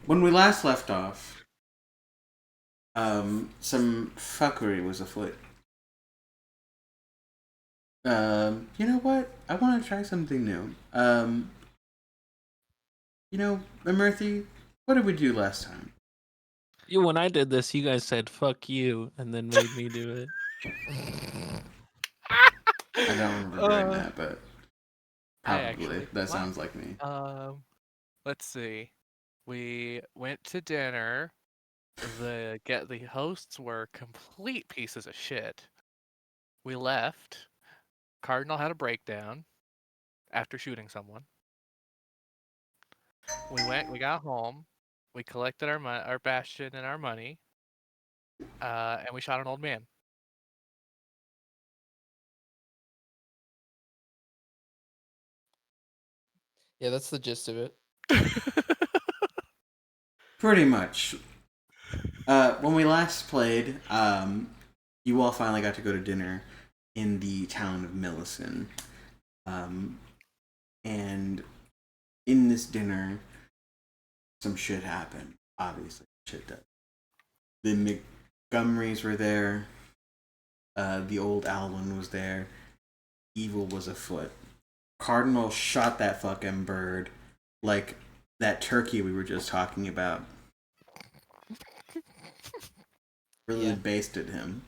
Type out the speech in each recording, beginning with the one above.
when we last left off, some fuckery was afoot. You know what? I want to try something new. Murthy, what did we do last time? When I did this, you guys said "fuck you" and then made me do it. I don't remember doing Uh, that, but I probably actually that what? sounds like me. Let's see. We went to dinner. The hosts were complete pieces of shit. We left. Cardinal had a breakdown after shooting someone. We got home. We collected our bastion and our money. And we shot an old man. Yeah, that's the gist of it. Pretty much. When we last played, you all finally got to go to dinner in the town of Millicent. And in this dinner, some shit happened. Obviously, shit does. The Montgomerys were there. The old Alwyn was there. Evil was afoot. Cardinal shot that fucking bird like that turkey we were just talking about. Really Yeah. basted him.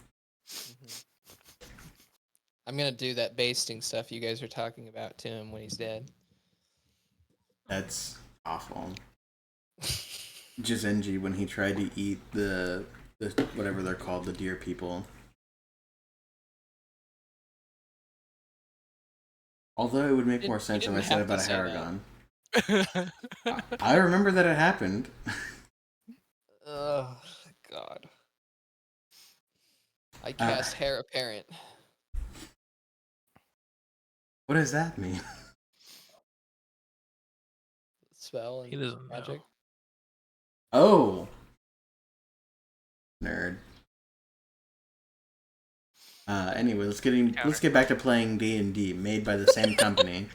I'm gonna do that basting stuff you guys are talking about to him when he's dead. That's awful. Jizenji when he tried to eat the whatever they're called, the deer people. Although it would make more sense if I said about a Haragon. I remember that it happened. Oh God. I cast Hair Apparent. What does that mean? Spell He and doesn't magic. know. Oh, nerd. Anyway, let's get back to playing D&D, made by the same company.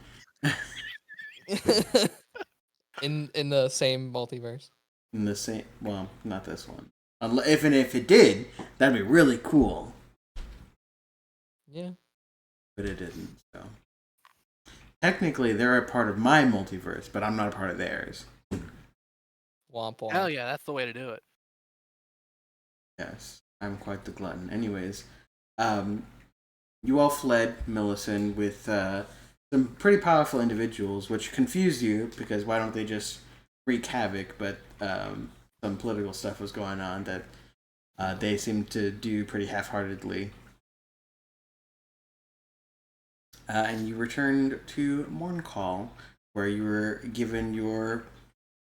in the same multiverse. In the same, well, not this one. If it did, that'd be really cool. Yeah. But it didn't. So technically, they're a part of my multiverse, but I'm not a part of theirs. Womp womp. Hell yeah, that's the way to do it. Yes, I'm quite the glutton. Anyways, you all fled Millicent with some pretty powerful individuals, which confused you because why don't they just wreak havoc? But some political stuff was going on that they seemed to do pretty half-heartedly. And you returned to Morncall, where you were given your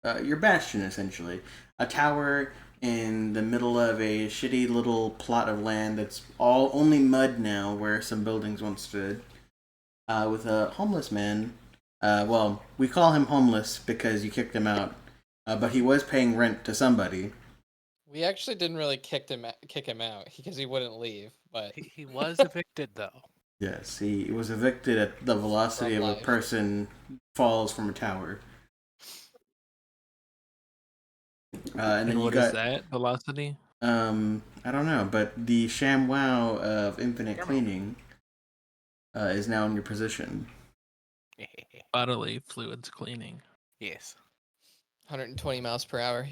bastion, essentially, a tower in the middle of a shitty little plot of land that's all only mud now, where some buildings once stood, with a homeless man. Well, we call him homeless because you kicked him out, but he was paying rent to somebody. We actually didn't really kick him out because he wouldn't leave, but He was evicted though. Yes, he was evicted at the velocity of a person falls from a tower. And then what is that velocity? I don't know, but the ShamWow of infinite cleaning is now in your position. Bodily fluids cleaning. Yes. 120 miles per hour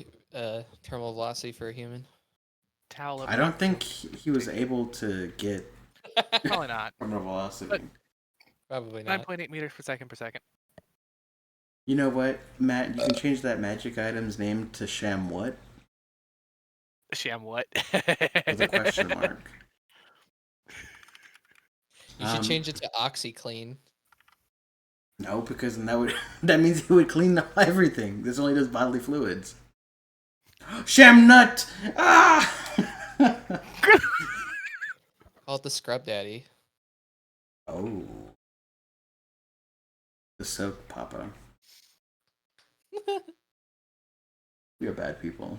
terminal velocity for a human. Towel I don't think he was able to get Probably not. terminal velocity. But Probably not. 9.8 meters per second per second. You know what, Matt? You can change that magic item's name to Sham what? Sham what? With a question mark. You should change it to OxyClean. No, because then that means he would clean everything. This only does bodily fluids. Sham nut! Ah! Call it the Scrub Daddy. Oh. The soap papa. You're bad people.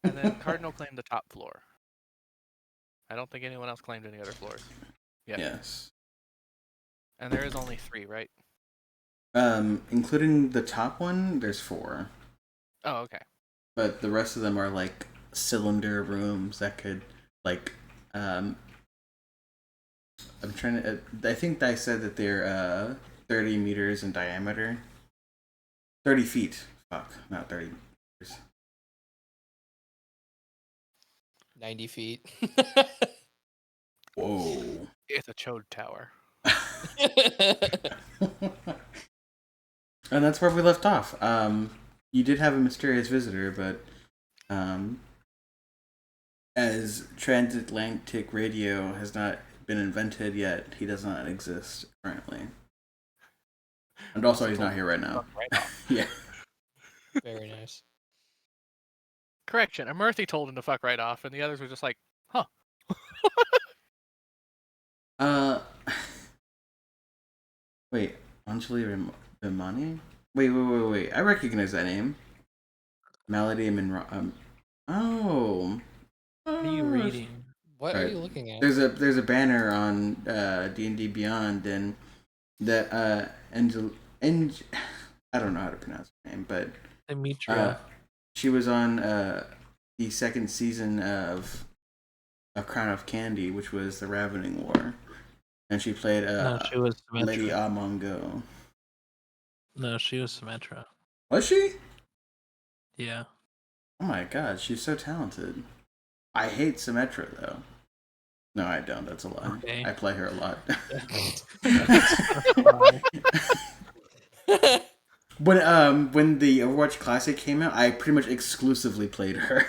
And then Cardinal claimed the top floor. I don't think anyone else claimed any other floors. Yeah. Yes. And there is only 3, right? Including the top one, there's 4. Oh, okay. but the rest of them are like cylinder rooms that could like I'm trying to. I think I said that they're 30 meters in diameter. 30 feet. Fuck, not 30 meters. 90 feet. Whoa. It's a chode tower. And that's where we left off. You did have a mysterious visitor, but as transatlantic radio has not been invented yet, he does not exist currently. And also, he's not here right now. Right off. Yeah. Very nice. Correction, Amurthy told him to fuck right off, and the others were just like, huh. Wait, Anjali Vimani? Wait. I recognize that name. Malady Minra. Oh. What are you reading? What are Right. you looking at? There's a banner on D&D Beyond, and that I don't know how to pronounce her name, but Demetria. she was on the second season of A Crown of Candy, which was the Ravening War, and she played No, she was Lady Symmetra. Amongo. No, she was Symmetra. Was she? Yeah. Oh my god, she's so talented. I hate Symmetra though. No, I don't. That's a lie. Okay. I play her a lot. When the Overwatch Classic came out, I pretty much exclusively played her.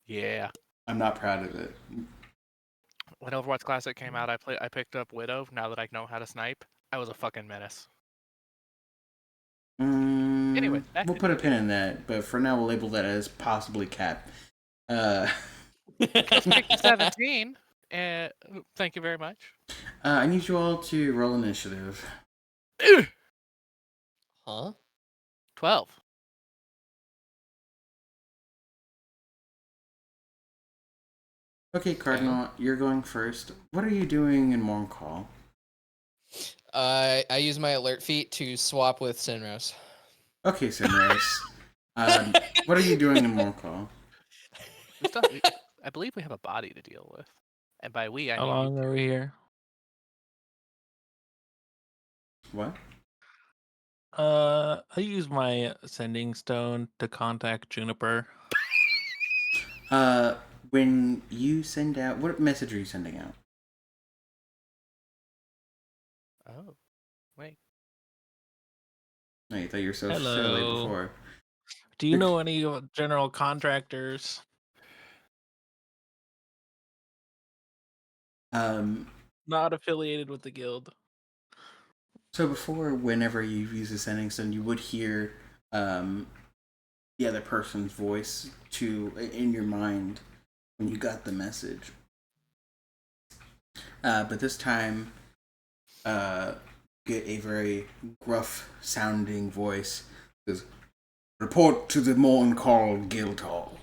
Yeah. I'm not proud of it. When Overwatch Classic came out, I picked up Widow. Now that I know how to snipe, I was a fucking menace. Anyway, We'll put a pin in that, but for now we'll label that as possibly Cap. Kill streak to 17. Thank you very much. I need you all to roll initiative. Huh? 12. Okay, Cardinal, you're going first. What are you doing in Morncall? I use my alert feat to swap with Sinros. Okay, Simrose. What are you doing in Morncall? I believe we have a body to deal with. And by we, I How mean long are we here? What? I use my sending stone to contact Juniper. When you send out, what message are you sending out? Oh, wait. No, you thought you were so Hello. silly before. Do you know any general contractors? Not affiliated with the guild. So before, whenever you use a sending stone, you would hear the other person's voice in your mind when you got the message. But this time, get a very gruff sounding voice. It says, "Report to the Morncall Guild Hall."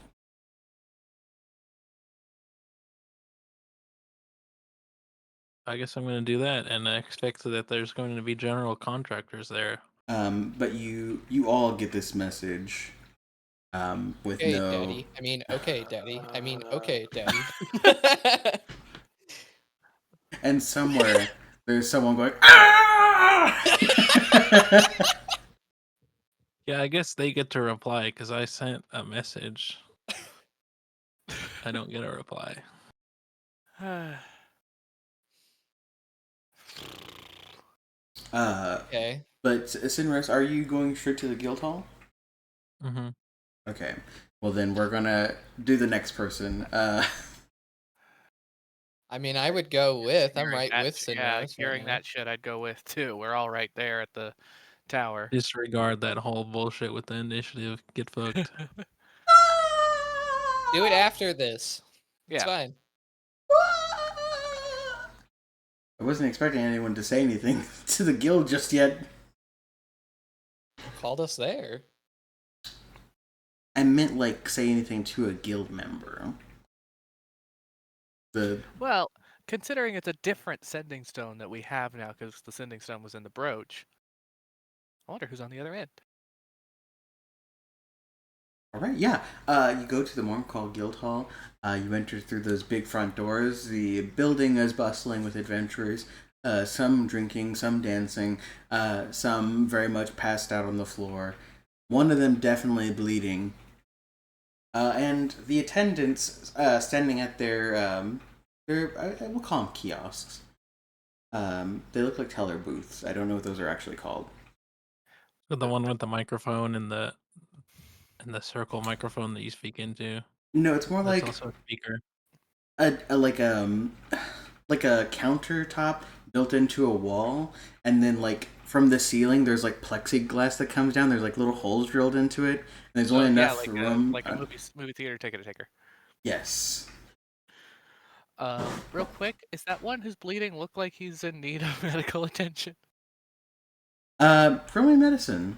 I guess I'm going to do that, and I expect that there's going to be general contractors there. But you all get this message with Okay, no. Daddy. I mean, okay, Daddy. I mean, okay, Daddy. And somewhere there's someone going, "Ah!" Yeah, I guess they get to reply because I sent a message. I don't get a reply. Okay. But Sinros, are you going straight to the guild hall? Mm-hmm. Okay. Well, then we're gonna do the next person. I mean, I would go with. I'm right with Sinros. Yeah, Sinros. hearing that shit, I'd go with too. We're all right there at the tower. Disregard that whole bullshit with the initiative. Get fucked. Do it after this. It's Yeah. fine. I wasn't expecting anyone to say anything to the guild just yet. Called us there. I meant like say anything to a guild member. Well, considering it's a different sending stone that we have now because the sending stone was in the brooch, I wonder who's on the other end. All right, yeah. You go to the Morncall Guild Hall. You enter through those big front doors. The building is bustling with adventurers. Some drinking, some dancing, some very much passed out on the floor. One of them definitely bleeding. And the attendants standing at we'll call them kiosks. They look like teller booths. I don't know what those are actually called. The one with the microphone and the circle microphone that you speak into. No, it's more That's like also a speaker. a like a countertop built into a wall, and then like from the ceiling there's like plexiglass that comes down. There's like little holes drilled into it, and there's only Yeah, enough room. like a movie theater ticket taker. Yes. Real quick, is that one who's bleeding look like he's in need of medical attention? Family medicine.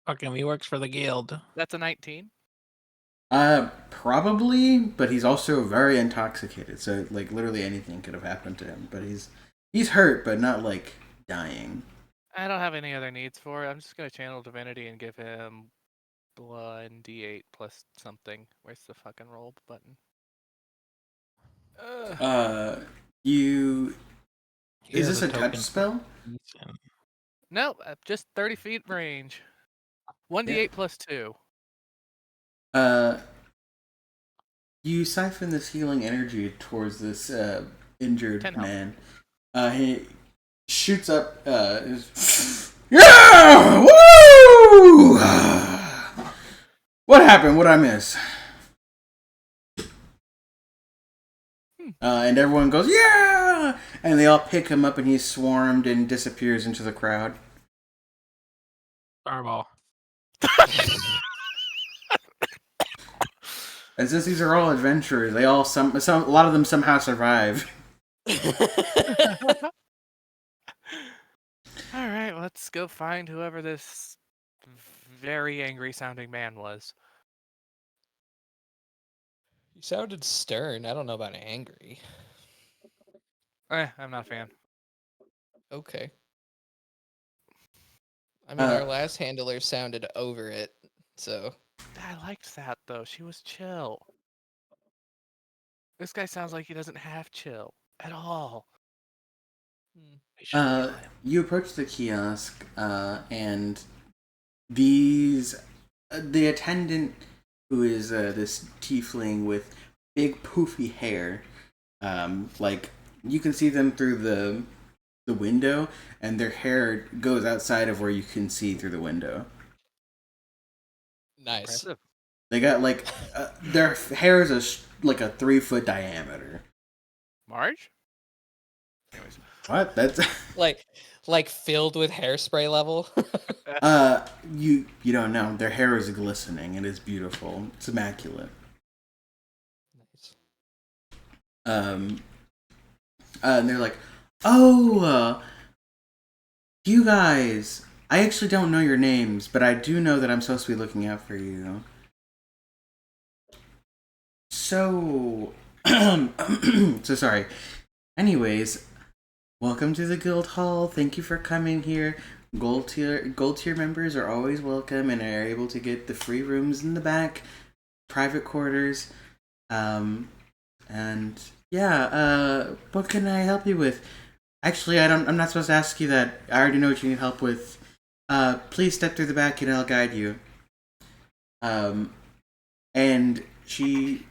Fuck him, he works for the guild. That's a 19. Probably, but he's also very intoxicated, so like literally anything could have happened to him. But he's hurt, but not like dying. I don't have any other needs for it. I'm just gonna channel divinity and give him 1d8 plus something. Where's the fucking roll button? You He is has this a touch token for spell? peace and- No, just 30 feet range. 1d8 plus 2. Uh, you siphon this healing energy towards this injured 10 health. man. He shoots up. Yeah! Woo! What happened? What I miss? And everyone goes, yeah! And they all pick him up, and he's swarmed and disappears into the crowd. Fireball. And since these are all adventurers, they all a lot of them somehow survive. All right, let's go find whoever this very angry sounding man was. You sounded stern. I don't know about angry. I'm not a fan. Okay. I mean, our last handler sounded over it, so. I liked that though. She was chill. This guy sounds like he doesn't have chill at all. You approach the kiosk, and the attendant, who is this tiefling with big poofy hair, like you can see them through the window, and their hair goes outside of where you can see through the window. Nice. Impressive. They got like their hair is like a 3-foot diameter. Marge? Anyways. What? That's like filled with hairspray level. you don't know. Their hair is glistening. It is beautiful. It's immaculate. Nice. And they're like, oh, you guys. I actually don't know your names, but I do know that I'm supposed to be looking out for you. So, so sorry. Anyways, welcome to the guild hall. Thank you for coming here. Gold tier members are always welcome and are able to get the free rooms in the back, private quarters, and yeah. What can I help you with? Actually, I'm not supposed to ask you that. I already know what you need help with. Please step through the back and I'll guide you. And she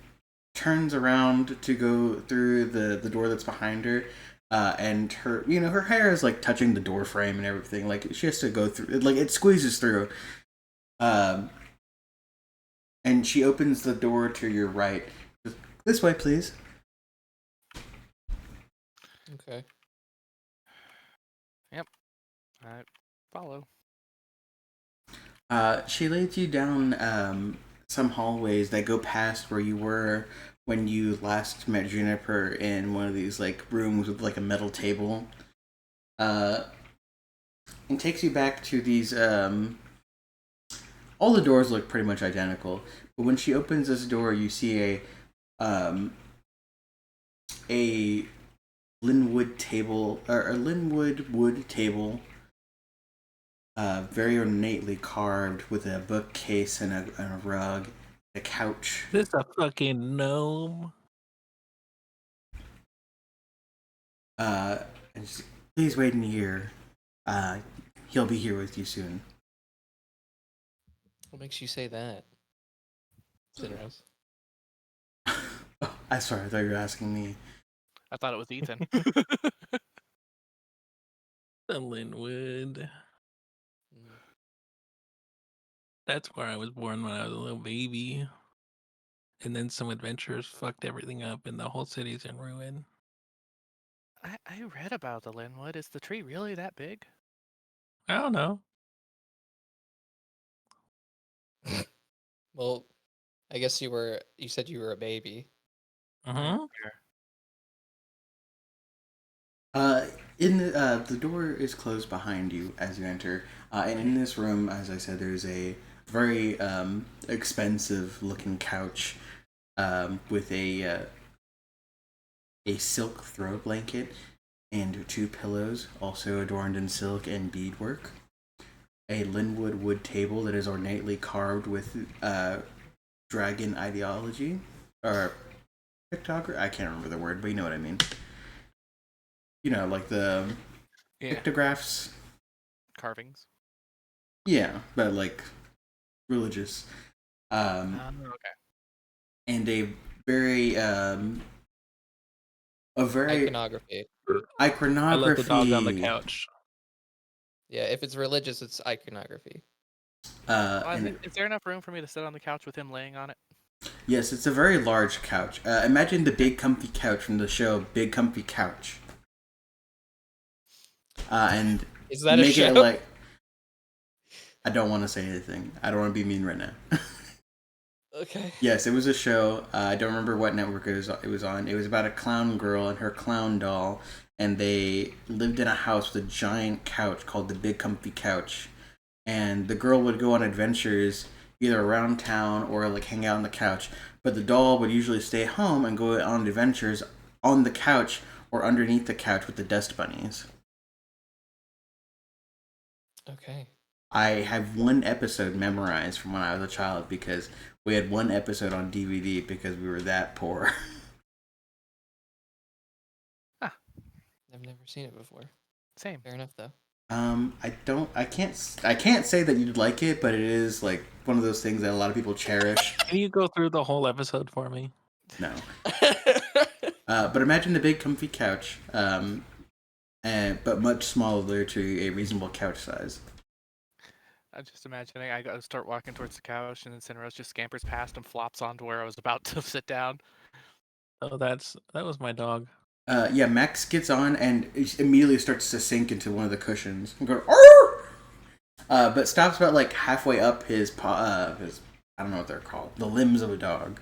turns around to go through the door that's behind her, and her hair is like touching the door frame and everything. Like she has to go through, like it squeezes through. And she opens the door to your right. This way, please. Okay. Yep. I follow. She leads you down some hallways that go past where you were when you last met Juniper in one of these like rooms with like a metal table. And takes you back to these. All the doors look pretty much identical, but when she opens this door, you see a Linwood table or a Linwood wood table very ornately carved with a bookcase and a rug, a couch. This a fucking gnome. And just, please wait in here. He'll be here with you soon. What makes you say that? Cineros. Oh, I'm sorry, I thought you were asking me. I thought it was Ethan. The Linwood. Mm. That's where I was born when I was a little baby. And then some adventurers fucked everything up, and the whole city's in ruin. I read about the Linwood. Is the tree really that big? I don't know. Well, I guess you said you were a baby. Uh-huh. The door is closed behind you as you enter, and in this room, as I said, there's a very expensive looking couch with a silk throw blanket and two pillows, also adorned in silk and beadwork. A Linwood wood table that is ornately carved with dragon ideology or pictography. I can't remember the word, but you know what I mean. You know, like the pictographs. Carvings. Yeah, but like religious. Okay. And a very Iconography. iconography. I left the dog on the couch. Yeah, if it's religious, it's iconography. Is there enough room for me to sit on the couch with him laying on it? Yes, it's a very large couch. Imagine the big comfy couch from the show Big Comfy Couch. And Is that a make show? it like. I don't want to say anything. I don't want to be mean right now. Okay. Yes, it was a show. I don't remember what network it was on. It was about a clown girl and her clown doll, and they lived in a house with a giant couch called the Big Comfy Couch. And the girl would go on adventures either around town or like hang out on the couch, but the doll would usually stay home and go on adventures on the couch or underneath the couch with the dust bunnies. Okay. I have one episode memorized from when I was a child because we had one episode on DVD because we were that poor. I've never seen it before. Same. Fair enough, though. I can't say that you'd like it, but it is like one of those things that a lot of people cherish. Can you go through the whole episode for me? No. But imagine the big comfy couch, but much smaller to a reasonable couch size. I'm just imagining I gotta start walking towards the couch, and then Cineros just scampers past and flops onto where I was about to sit down. Oh, that was my dog. Yeah, Max gets on and immediately starts to sink into one of the cushions and go, "Arr!" But stops about like halfway up his I don't know what they're called, the limbs of a dog,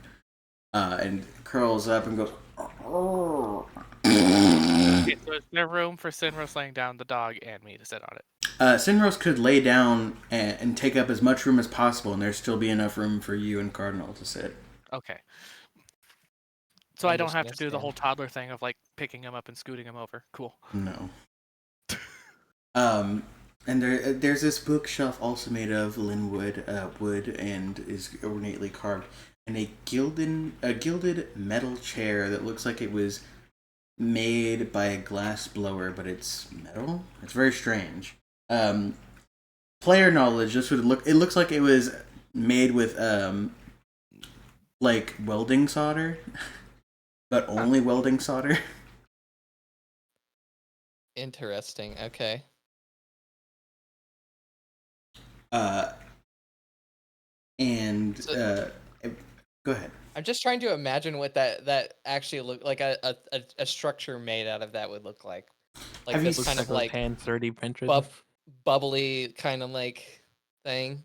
and curls up and goes. Arr! Okay, so is there room for Cineros laying down the dog and me to sit on it? Sinros could lay down and take up as much room as possible, and there'd still be enough room for you and Cardinal to sit. Okay. So I don't have to do the Understand. whole toddler thing of like picking him up and scooting him over. Cool. No. And there's this bookshelf also made of Linwood wood and is ornately carved, and a gilded metal chair that looks like it was made by a glass blower, but it's metal. It's very strange. Player knowledge. This would look. It looks like it was made with like welding solder, but only welding solder. Interesting. Okay. Go ahead. I'm just trying to imagine what that actually look like a structure made out of that would look like. Like Have you this Looks kind like of like hand 3D printed. bubbly kind of like thing.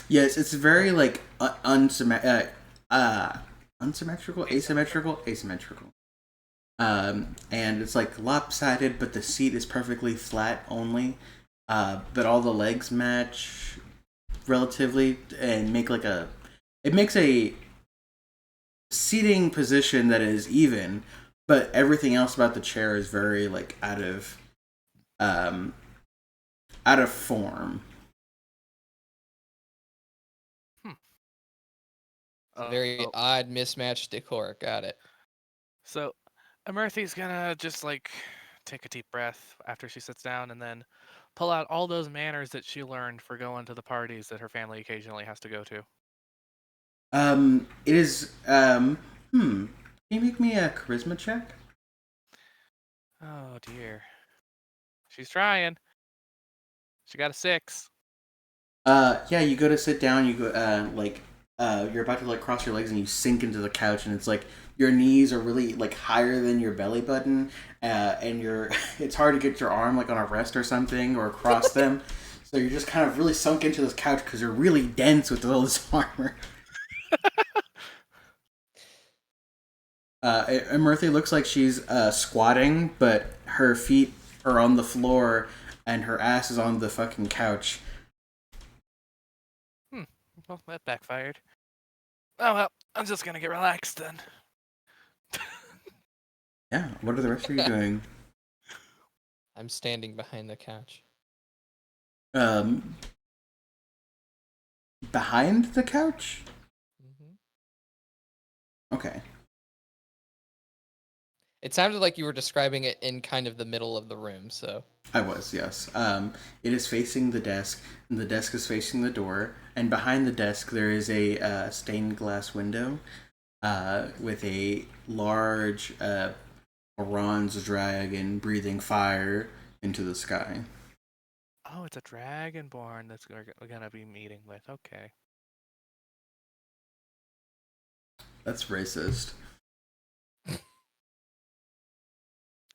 Yes, it's very like unsymmetrical, asymmetrical. And it's like lopsided, but the seat is perfectly flat only. But all the legs match relatively and make like it makes a seating position that is even, but everything else about the chair is very like out of form. It's a very Oh, odd mismatched decor. Got it. so Emerthy's gonna just like take a deep breath after she sits down and then pull out all those manners that she learned for going to the parties that her family occasionally has to go to. It is, can you make me a charisma check? Oh dear. She's trying. She got a 6. Yeah, you go to sit down, you go, you're about to, like, cross your legs and you sink into the couch and it's like your knees are really, like, higher than your belly button, and it's hard to get your arm, like, on a rest or something or across them. So you're just kind of really sunk into this couch because you're really dense with all this armor. Emerthy looks like she's squatting, but her feet are on the floor and her ass is on the fucking couch. Well, that backfired. Oh well, I'm just gonna get relaxed then. Yeah, what are the rest of you doing? I'm standing behind the couch. Um, Behind the couch? Hmm. Okay. It sounded like you were describing it in kind of the middle of the room, so. I was, yes. It is facing the desk, and the desk is facing the door, and behind the desk there is a stained glass window with a large bronze dragon breathing fire into the sky. Oh, it's a dragonborn that's we're gonna be meeting with. Okay. That's racist.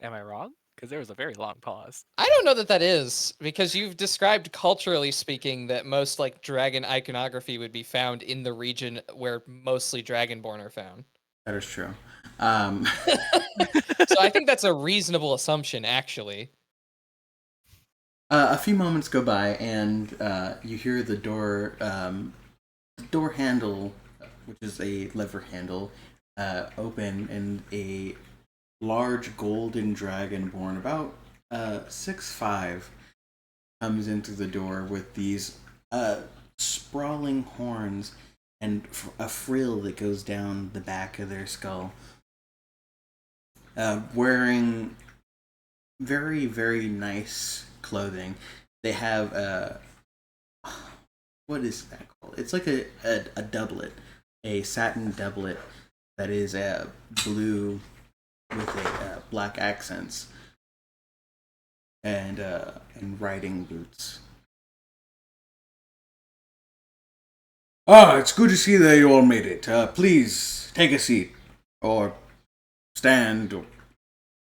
Am I wrong? Because there was a very long pause. I don't know that is, because you've described culturally speaking that most like dragon iconography would be found in the region where mostly dragonborn are found. That is true. So I think that's a reasonable assumption, actually. A few moments go by, and you hear the door handle, which is a lever handle, open, and a large golden dragon born about 6'5" comes into the door with these sprawling horns and a frill that goes down the back of their skull. Wearing very, very nice clothing. They have what is that called? It's like a doublet, a satin doublet that is blue with a black accents and riding boots. Ah, it's good to see that you all made it. Please take a seat or stand or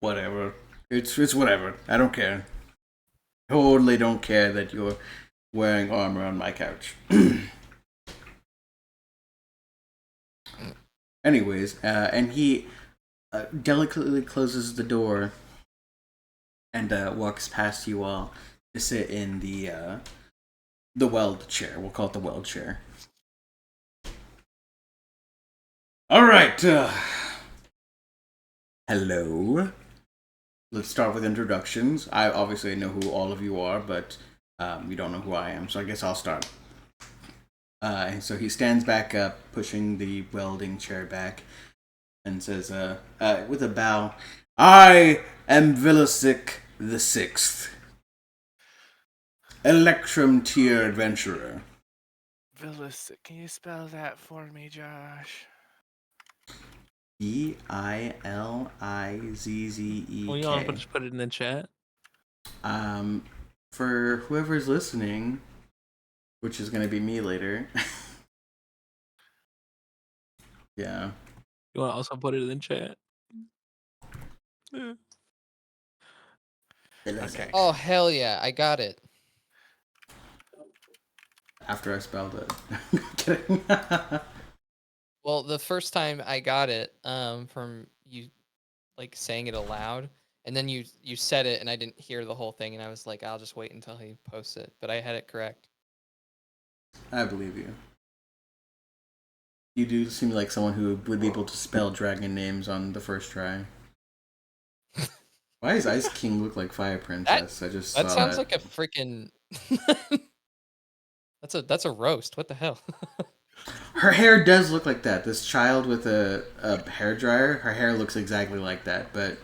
whatever. It's whatever. I don't care. Totally don't care that you're wearing armor on my couch. Anyways, and he delicately closes the door and walks past you all to sit in the weld chair. We'll call it the weld chair. All right. Hello. Let's start with introductions. I obviously know who all of you are, but you don't know who I am, so I guess I'll start. And so he stands back up, pushing the welding chair back, and says, with a bow, I am Villasik the Sixth, Electrum Tier Adventurer. Villis, can you spell that for me, Josh? Billizzezek. Well, you want to just put it in the chat? For whoever's listening, which is going to be me later. Yeah. You want to also put it in chat? Okay. Oh, hell yeah, I got it. After I spelled it. Kidding. Well, the first time I got it, from you, like, saying it aloud, and then you said it, and I didn't hear the whole thing, and I was like, I'll just wait until he posts it, but I had it correct. I believe you. You do seem like someone who would be able to spell dragon names on the first try. Why does Ice King look like Fire Princess? I just That saw sounds that. like a freaking... That's a roast. What the hell? Her hair does look like that. This child with a hair dryer, her hair looks exactly like that, but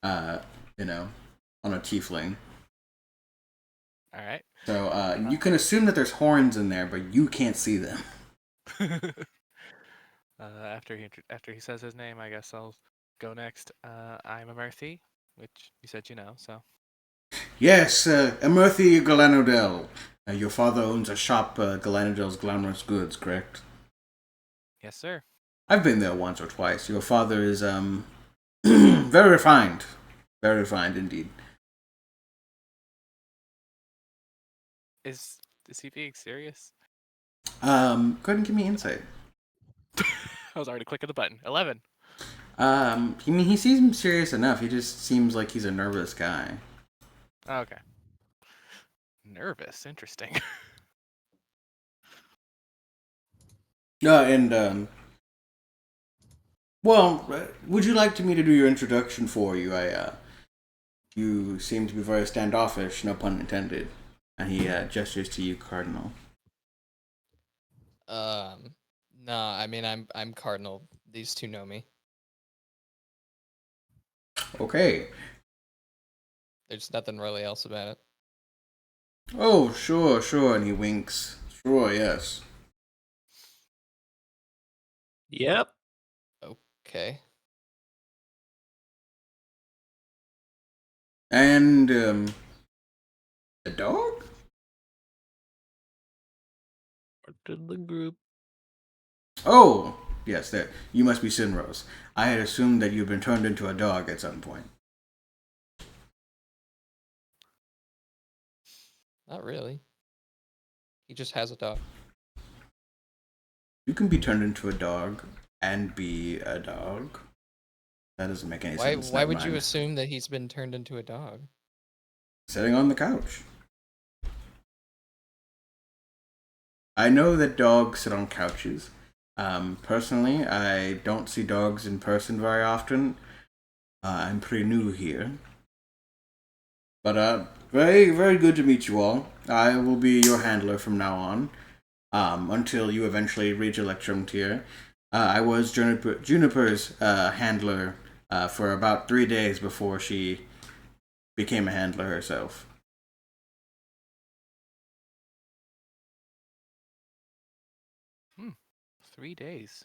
uh, you know, on a tiefling. All right. So you can assume that there's horns in there, but you can't see them. After he says his name, I guess I'll go next. I'm a Murphy, which you said you know. So Yes, Emerthy Galanodel. Your father owns a shop, Galanodel's Glamorous Goods, correct? yes, sir. I've been there once or twice. Your father is very refined, very refined indeed. Is he being serious? Go ahead and give me insight. I was already clicking the button. 11. I mean, he seems serious enough. He just seems like he's a nervous guy. Okay. Nervous. Interesting. And well, would you like me to do your introduction for you? You seem to be very standoffish, no pun intended. And he gestures to you, Cardinal. No, I mean I'm Cardinal. These two know me. Okay. There's nothing really else about it. Oh, sure, and he winks. Sure, yes. Yep. Okay. And the dog? Part of the group. Oh, yes, there. You must be Sinrose. I had assumed that you'd been turned into a dog at some point. Not really. He just has a dog. You can be turned into a dog and be a dog. That doesn't make any sense. Why Never would you mind. assume that he's been turned into a dog? Sitting on the couch. I know that dogs sit on couches. Personally, I don't see dogs in person very often. I'm pretty new here. But very, very good to meet you all. I will be your handler from now on, until you eventually reach Electrum tier. I was Juniper's handler for about 3 days before she became a handler herself. 3 days.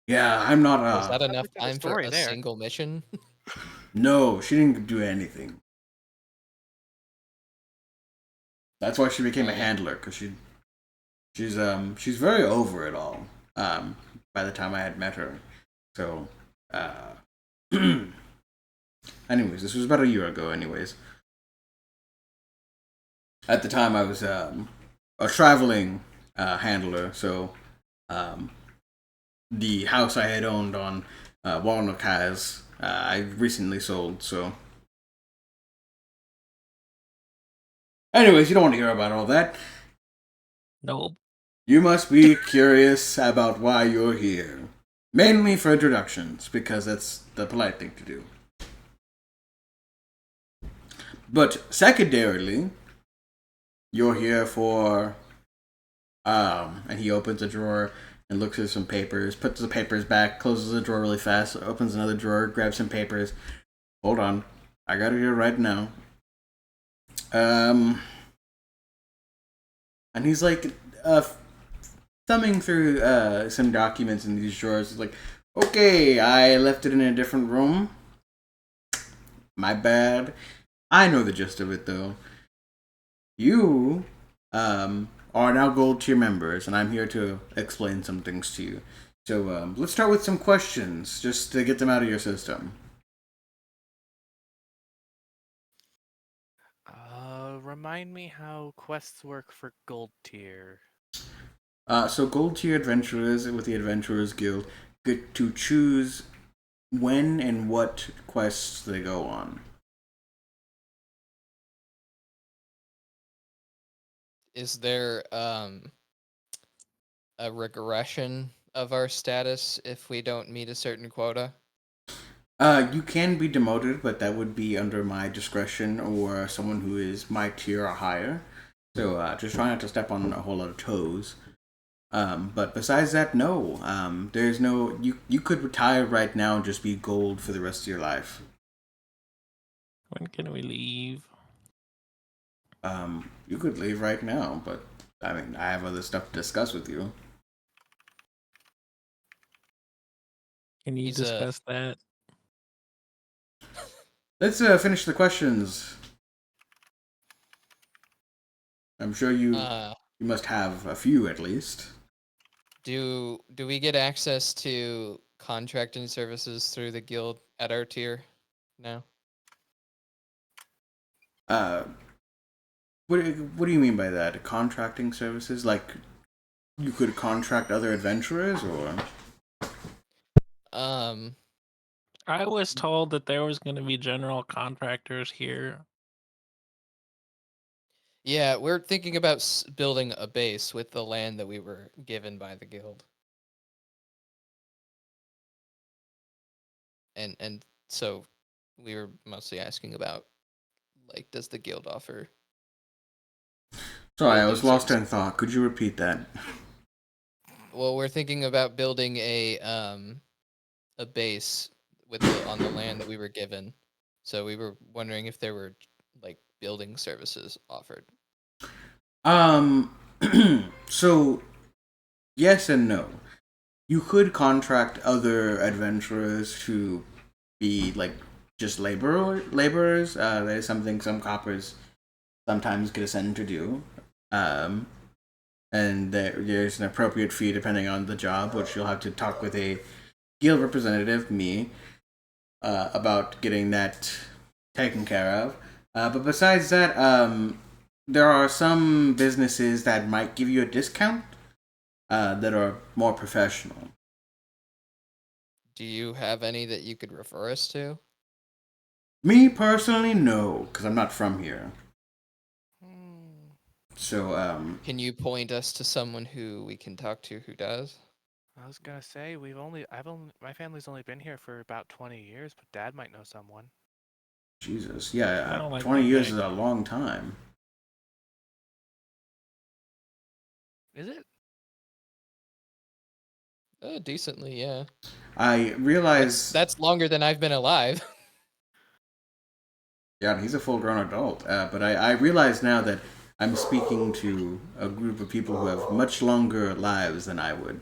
Yeah, I'm not. Was that enough bit of a time for story a there. single mission? No, she didn't do anything. That's why she became a handler, because she's very over it all. By the time I had met her, so anyways, this was about a year ago. Anyways, at the time I was a traveling handler, so the house I had owned on Walnut Heights, I recently sold. So, anyways, you don't want to hear about all that. Nope. You must be curious about why you're here. Mainly for introductions, because that's the polite thing to do. But secondarily, you're here for and he opens a drawer and looks at some papers, puts the papers back, closes the drawer really fast, opens another drawer, grabs some papers. Hold on. I got it here right now. And he's like thumbing through some documents in these drawers. He's like, okay, I left it in a different room. My bad. I know the gist of it though. You are now gold tier members, and I'm here to explain some things to you. So let's start with some questions, just to get them out of your system. Remind me how quests work for gold tier. So gold tier adventurers with the Adventurers Guild get to choose when and what quests they go on. Is there a regression of our status if we don't meet a certain quota? You can be demoted, but that would be under my discretion or someone who is my tier or higher. So just try not to step on a whole lot of toes. But besides that, no. There's no. You could retire right now and just be gold for the rest of your life. When can we leave? You could leave right now, but I mean, I have other stuff to discuss with you. Can you He's discuss that? Let's finish the questions. I'm sure you must have a few at least. Do we get access to contracting services through the guild at our tier now? What do you mean by that? Contracting services? Like you could contract other adventurers, or? I was told that there was going to be general contractors here. Yeah, we're thinking about building a base with the land that we were given by the guild. And so we were mostly asking about, like, does the guild offer? Sorry, I was building lost in thought. Could you repeat that? Well, we're thinking about building a base on the land that we were given. So we were wondering if there were like building services offered. So yes and no. You could contract other adventurers to be like just laborers. That is something some coppers sometimes get assigned to do. And there's an appropriate fee depending on the job, which you'll have to talk with a guild representative, me, about getting that taken care of. But besides that, there are some businesses that might give you a discount that are more professional. Do you have any that you could refer us to? Me personally, no, because I'm not from here. So, Can you point us to someone who we can talk to who does? I was gonna say my family's only been here for about 20 years, but Dad might know someone. Jesus, I yeah, don't like 20 that years guy. is a long time. Is it? Decently, yeah. I realize, That's longer than I've been alive. yeah, he's a full-grown adult. But I realize now that I'm speaking to a group of people who have much longer lives than I would.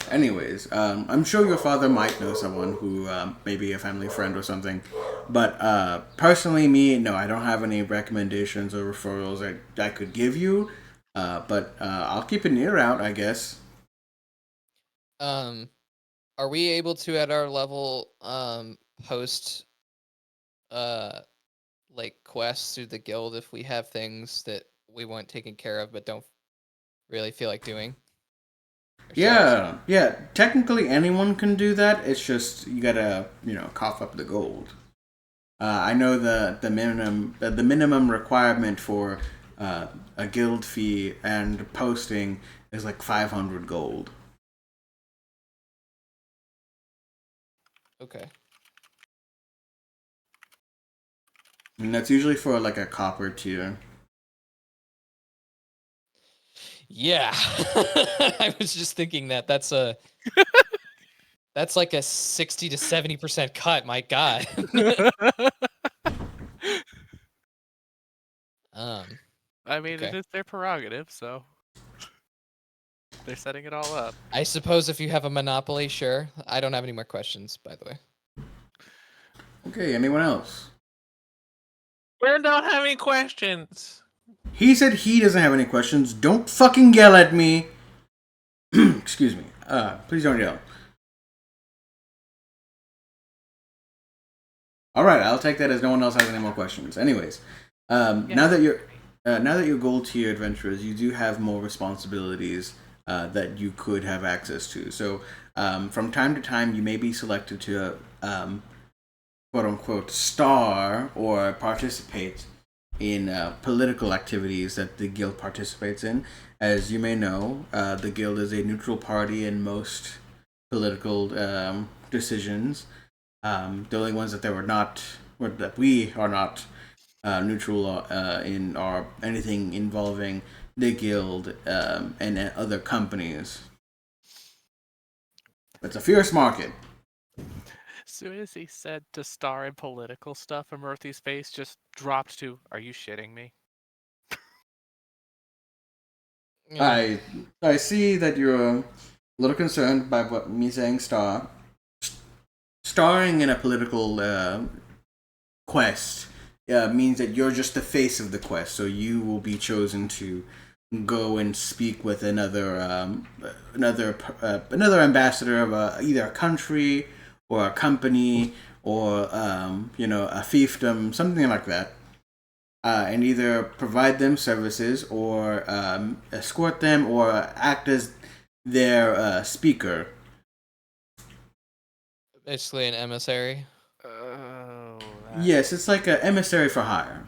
Anyways, I'm sure your father might know someone who may be a family friend or something. But personally, me, no, I don't have any recommendations or referrals I could give you. But I'll keep an ear out, I guess. Are we able to at our level post like quests through the guild if we have things that we want taken care of but don't really feel like doing ourselves? Yeah. Technically, anyone can do that. It's just you gotta, cough up the gold. I know the minimum requirement for a guild fee and posting is like 500 gold. Okay. And that's usually for like a copper tier. Yeah. I was just thinking that's like a 60 to 70% cut, my god. I mean, Okay. it is their prerogative, so they're setting it all up. I suppose if you have a monopoly, sure. I don't have any more questions, by the way. Okay, anyone else? We don't have any questions. He said he doesn't have any questions. Don't fucking yell at me. Excuse me. Please don't yell. All right, I'll take that as no one else has any more questions. Anyways, now that you're gold tier adventurers, you do have more responsibilities that you could have access to. So, from time to time, you may be selected to quote unquote star or participate in political activities that the guild participates in. As you may know, the guild is a neutral party in most political decisions. The only ones that we are not neutral in or anything involving the guild and other companies. It's a fierce market. As soon as he said to star in political stuff, Amurthy's face just dropped to, "Are you shitting me?" I see that you're a little concerned by what me saying star. Starring in a political quest means that you're just the face of the quest, so you will be chosen to go and speak with another ambassador of either a country or a company or a fiefdom, something like that, and either provide them services or escort them or act as their speaker. Basically an emissary. Oh. Yes, it's like an emissary for hire.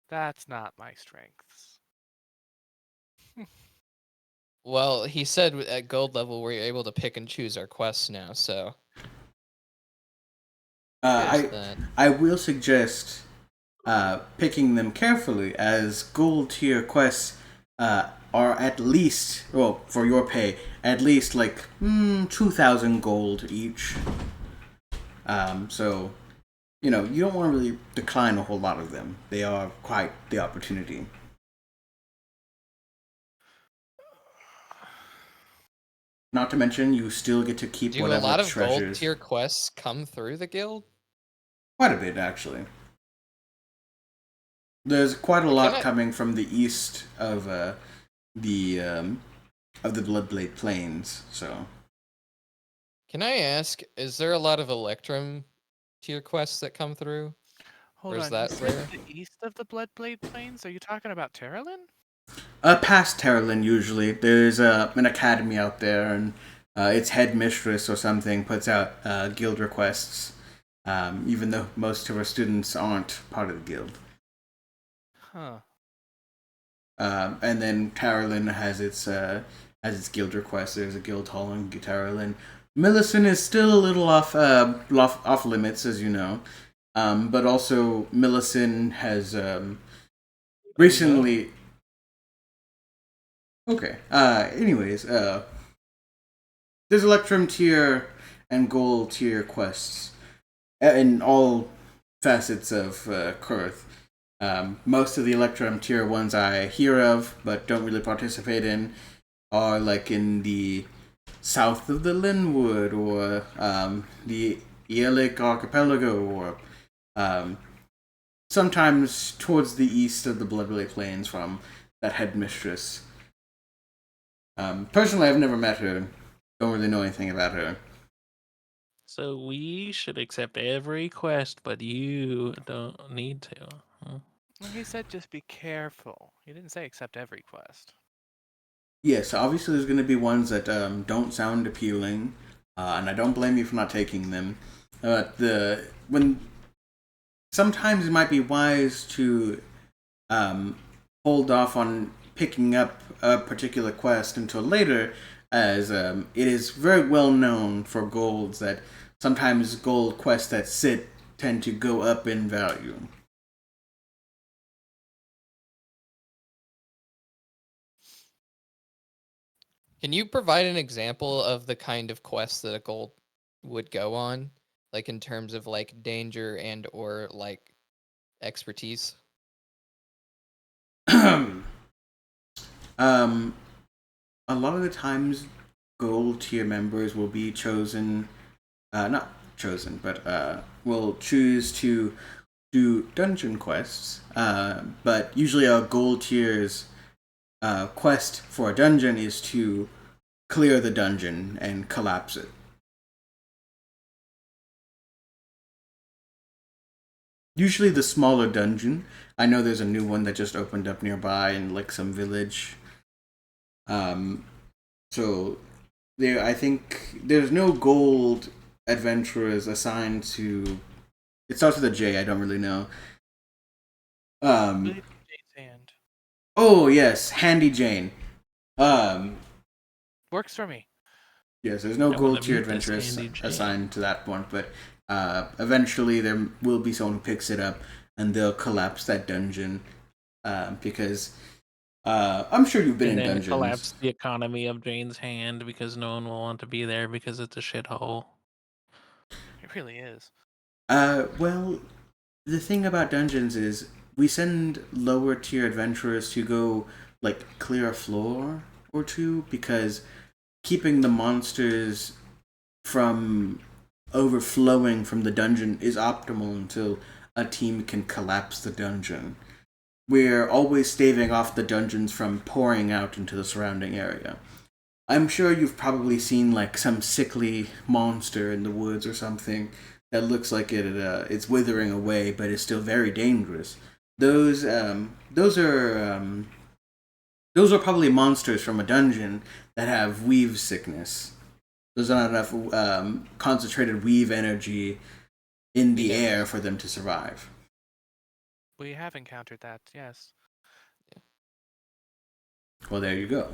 That's not my strengths. Well, he said at gold level we're able to pick and choose our quests now, so I that. I will suggest picking them carefully, as gold tier quests are at least, well, for your pay, at least like 2,000 gold each. So you don't want to really decline a whole lot of them. They are quite the opportunity. Not to mention, you still get to keep Do a whatever lot of gold treasures. tier quests come through the guild? Quite a bit, actually. There's quite a lot Can I- coming from the east of the Bloodblade Plains. So, Can I ask, is there a lot of Electrum tier quests that come through? Hold Or is on, that you said rare? the east of the Bloodblade Plains? Are you talking about Terralin? past Terralin, usually there's an academy out there, and its headmistress or something puts out guild requests. Even though most of our students aren't part of the guild. Huh. And then Terralin has its guild requests. There's a guild hall in Terralin. Millicent is still a little off limits, as you know. But also Millicent has recently. Okay. Anyways, there's Electrum tier and Gold tier quests in all facets of Kurth. Most of the Electrum tier ones I hear of, but don't really participate in, are like in the south of the Linwood or the Eolic Archipelago, or sometimes towards the east of the Bloodblade Plains from that headmistress. Personally, I've never met her. Don't really know anything about her. So we should accept every quest, but you don't need to. Huh? Well, he said just be careful. He didn't say accept every quest. Yes, obviously there's going to be ones that don't sound appealing, and I don't blame you for not taking them. When sometimes it might be wise to hold off on picking up a particular quest until later, as it is very well known for golds that sometimes gold quests that sit tend to go up in value. Can you provide an example of the kind of quests that a gold would go on? Like in terms of like danger and or like expertise? A lot of the times, gold tier members will be chosen, not chosen, but will choose to do dungeon quests. But usually, a gold tier's quest for a dungeon is to clear the dungeon and collapse it. Usually, the smaller dungeon. I know there's a new one that just opened up nearby in like some village. Um, so there, I think there's no gold adventurers assigned to. It starts with a J. I don't really know. Jade's hand. Oh yes, Handy Jane. Um, Works for me. yes, there's no I wanna gold tier meet this adventurers Handy Jane. assigned to that one, but Eventually, there will be someone who picks it up, and they'll collapse that dungeon because I'm sure you've been And in then dungeons. collapse the economy of Jane's hand because no one will want to be there because it's a shithole. It really is. Well, the thing about dungeons is we send lower tier adventurers to go like clear a floor or two because keeping the monsters from overflowing from the dungeon is optimal until a team can collapse the dungeon. We're always staving off the dungeons from pouring out into the surrounding area. I'm sure you've probably seen like some sickly monster in the woods or something that looks like it's withering away, but is still very dangerous. Those um, those are um, those are probably monsters from a dungeon that have weave sickness. There's not enough concentrated weave energy in the air for them to survive. We have encountered that, yes. Well, there you go.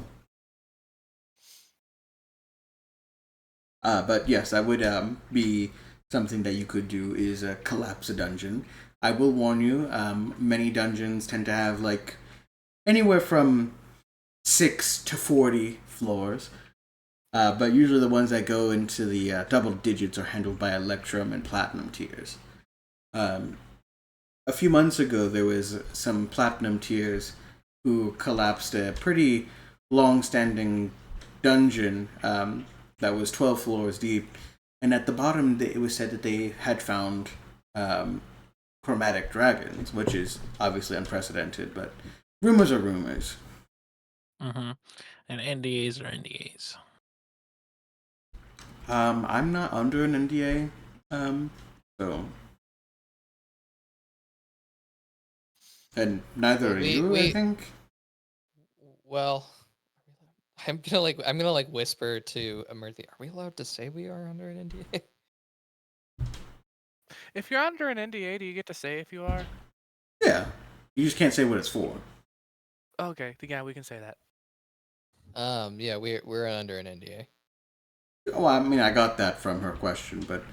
But yes, that would be something that you could do is collapse a dungeon. I will warn you, many dungeons tend to have like anywhere from 6 to 40 floors. But usually the ones that go into the double digits are handled by Electrum and Platinum tiers. Um, a few months ago, there was some Platinum tiers who collapsed a pretty long-standing dungeon that was 12 floors deep, and at the bottom, it was said that they had found um, chromatic dragons, which is obviously unprecedented, but rumors are rumors. Mm-hmm. And NDAs are NDAs. I'm not under an NDA, so. And neither are you, I think. Well, I'm gonna whisper to Amirthi. Are we allowed to say we are under an NDA? If you're under an NDA, do you get to say if you are? Yeah, you just can't say what it's for. Okay, yeah, we can say that. Yeah, we're under an NDA. Well, I mean, I got that from her question, but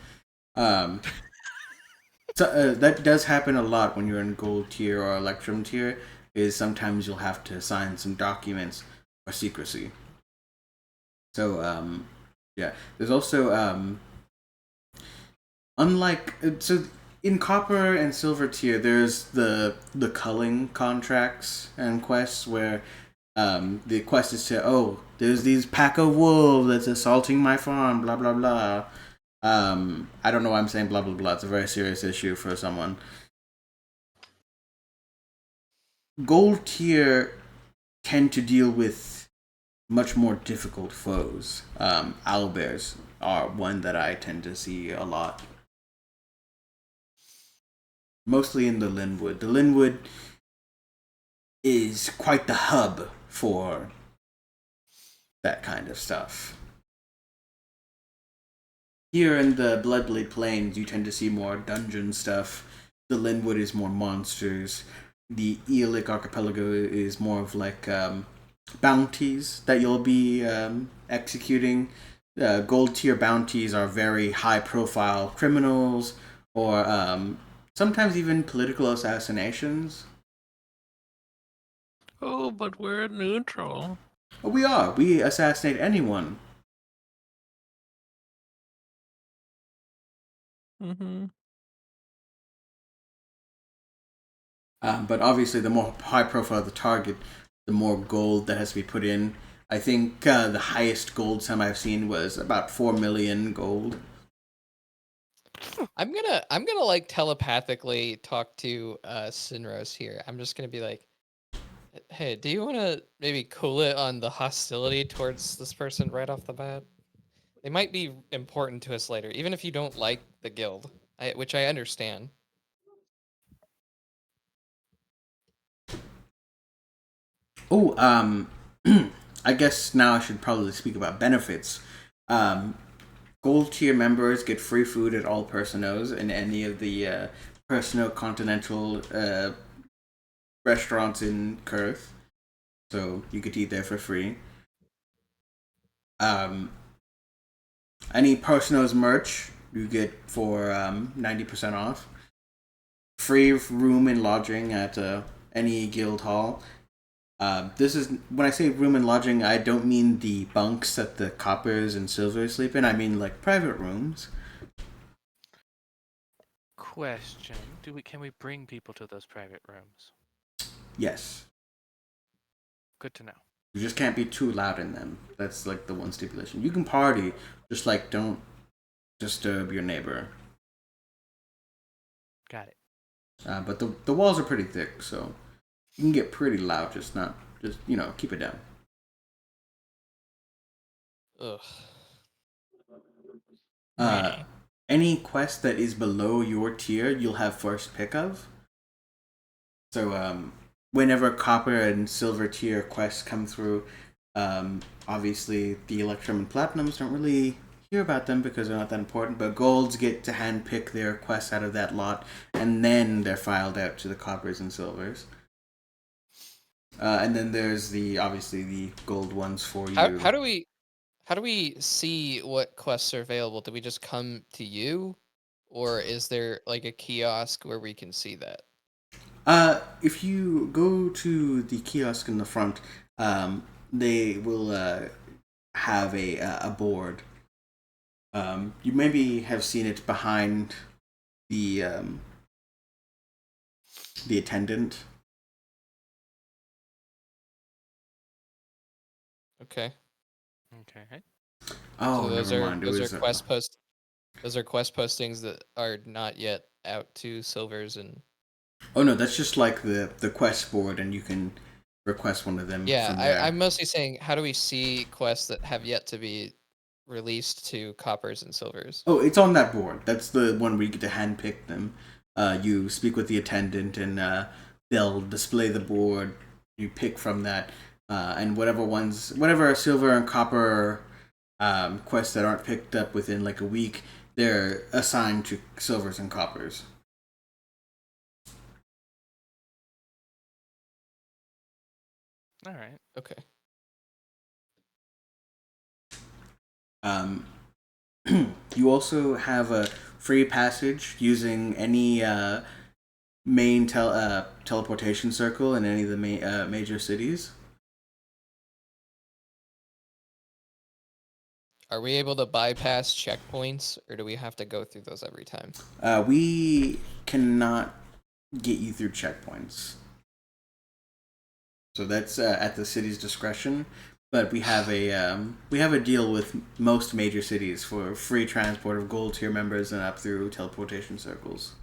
so, that does happen a lot when you're in gold tier or electrum tier. Is sometimes you'll have to sign some documents for secrecy. So yeah, there's also unlike so in copper and silver tier, there's the culling contracts and quests where the quest is to there's these pack of wolves that's assaulting my farm, blah blah blah. I don't know why I'm saying blah blah blah. It's a very serious issue for someone. Gold tier tend to deal with much more difficult foes. Owlbears are one that I tend to see a lot. Mostly in the Linwood. The Linwood is quite the hub for that kind of stuff. Here in the Bloodblade Plains, you tend to see more dungeon stuff. The Linwood is more monsters. The Eolic Archipelago is more of like bounties that you'll be executing. Gold tier bounties are very high profile criminals or sometimes even political assassinations. Oh, but we're neutral. Oh, we are. We assassinate anyone. Mm-hmm. But obviously, the more high profile the target, the more gold that has to be put in. I think the highest gold sum I've seen was about 4 million gold. I'm gonna like telepathically talk to Sinros here. I'm just gonna be like, hey, do you want to maybe cool it on the hostility towards this person right off the bat? They might be important to us later, even if you don't like the guild, which I understand. Oh, I guess now I should probably speak about benefits. Um, Gold tier members get free food at all Personos in any of the Persono Continental restaurants in Kurth. So you could eat there for free. Um, any Personos merch you get for 90% off. Free room and lodging at any guild hall. This is when I say room and lodging, I don't mean the bunks that the coppers and silvers sleep in. I mean like private rooms. Question: can we bring people to those private rooms? Yes. Good to know. You just can't be too loud in them. That's like the one stipulation. You can party, just like don't disturb your neighbor. Got it. But the walls are pretty thick, so you can get pretty loud. Just keep it down. Ugh. Any quest that is below your tier, you'll have first pick of. So whenever copper and silver tier quests come through, obviously the electrum and platinums don't really hear about them because they're not that important. But golds get to handpick their quests out of that lot, and then they're filed out to the coppers and silvers. And then there's obviously the gold ones for you. How do we see what quests are available? Do we just come to you, or is there like a kiosk where we can see that? If you go to the kiosk in the front, they will have a board. You maybe have seen it behind the attendant. Okay. Okay. Oh, So those never are mind. those are quest post. Those are quest postings that are not yet out to silvers and. Oh no, that's just like the quest board, and you can request one of them. Yeah, from there. I'm mostly saying, how do we see quests that have yet to be released to coppers and silvers? Oh, it's on that board. That's the one where you get to handpick them. You speak with the attendant, and they'll display the board. You pick from that, and whatever silver and copper quests that aren't picked up within like a week, they're assigned to silvers and coppers. All right. Okay. You also have a free passage using any main teleportation circle in any of the major cities. Are we able to bypass checkpoints, or do we have to go through those every time? We cannot get you through checkpoints, so that's at the city's discretion. But we have a deal with most major cities for free transport of gold tier members and up through teleportation circles.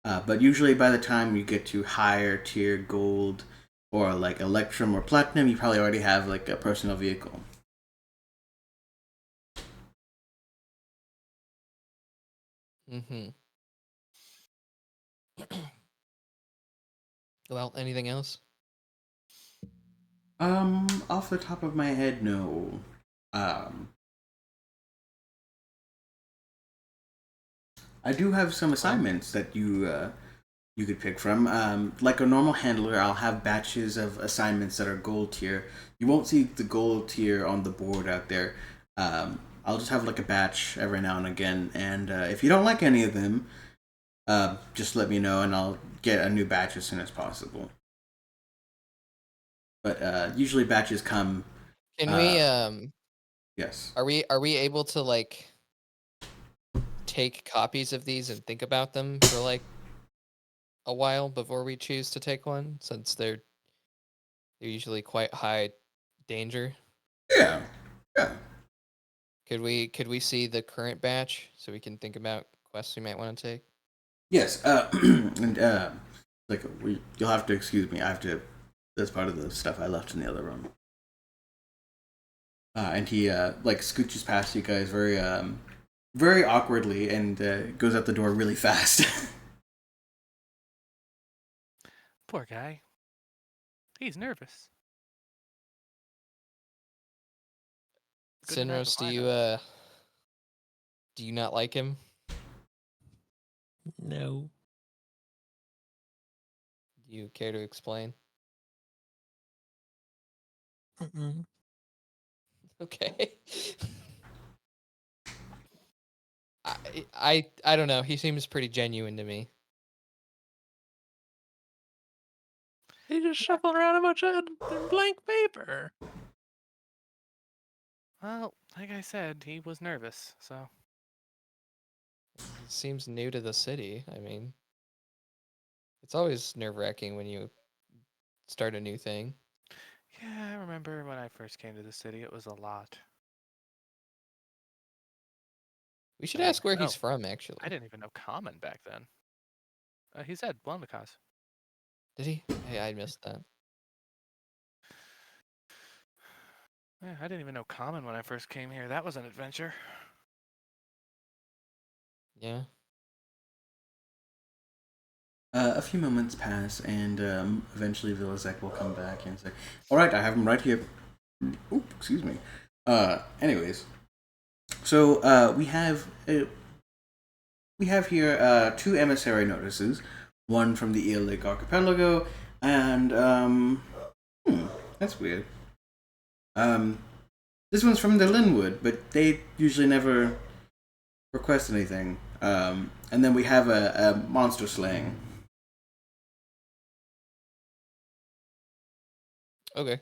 But usually by the time you get to higher tier gold or like electrum or platinum, you probably already have like a personal vehicle. Mm-hmm. Well, anything else? Off the top of my head, no. I do have some assignments that you could pick from. Like a normal handler, I'll have batches of assignments that are gold tier. You won't see the gold tier on the board out there. I'll just have like a batch every now and again, and if you don't like any of them, just let me know, and I'll get a new batch as soon as possible. But usually batches come. Can we Yes. Are we able to like take copies of these and think about them for like a while before we choose to take one, since they're usually quite high danger? Yeah. Yeah. Could we see the current batch so we can think about quests we might want to take? Yes. And you'll have to excuse me. I have to. That's part of the stuff I left in the other room. And he like scooches past you guys very awkwardly and goes out the door really fast. Poor guy. He's nervous. Good to have Sinros, a lineup. do you not like him? No. Do you care to explain? Mm-mm. Okay. I don't know. He seems pretty genuine to me. He just shuffled around a bunch of blank paper. Well, like I said, he was nervous, so. He seems new to the city. I mean, it's always nerve-wracking when you start a new thing. Yeah, I remember when I first came to the city, it was a lot. We should I ask where didn't he's know. from, actually. I didn't even know common back then. He said Blumicas. Did he? Hey, I missed that. Yeah, I didn't even know common when I first came here. That was an adventure. Yeah. A few moments pass, and eventually Vilizek will come back and say, "All right, I have him right here." Oop, excuse me. Anyways, so we have here two emissary notices, one from the Eel Lake Archipelago, and that's weird. This one's from the Linwood, but they usually never request anything. And then we have a monster slaying. Okay.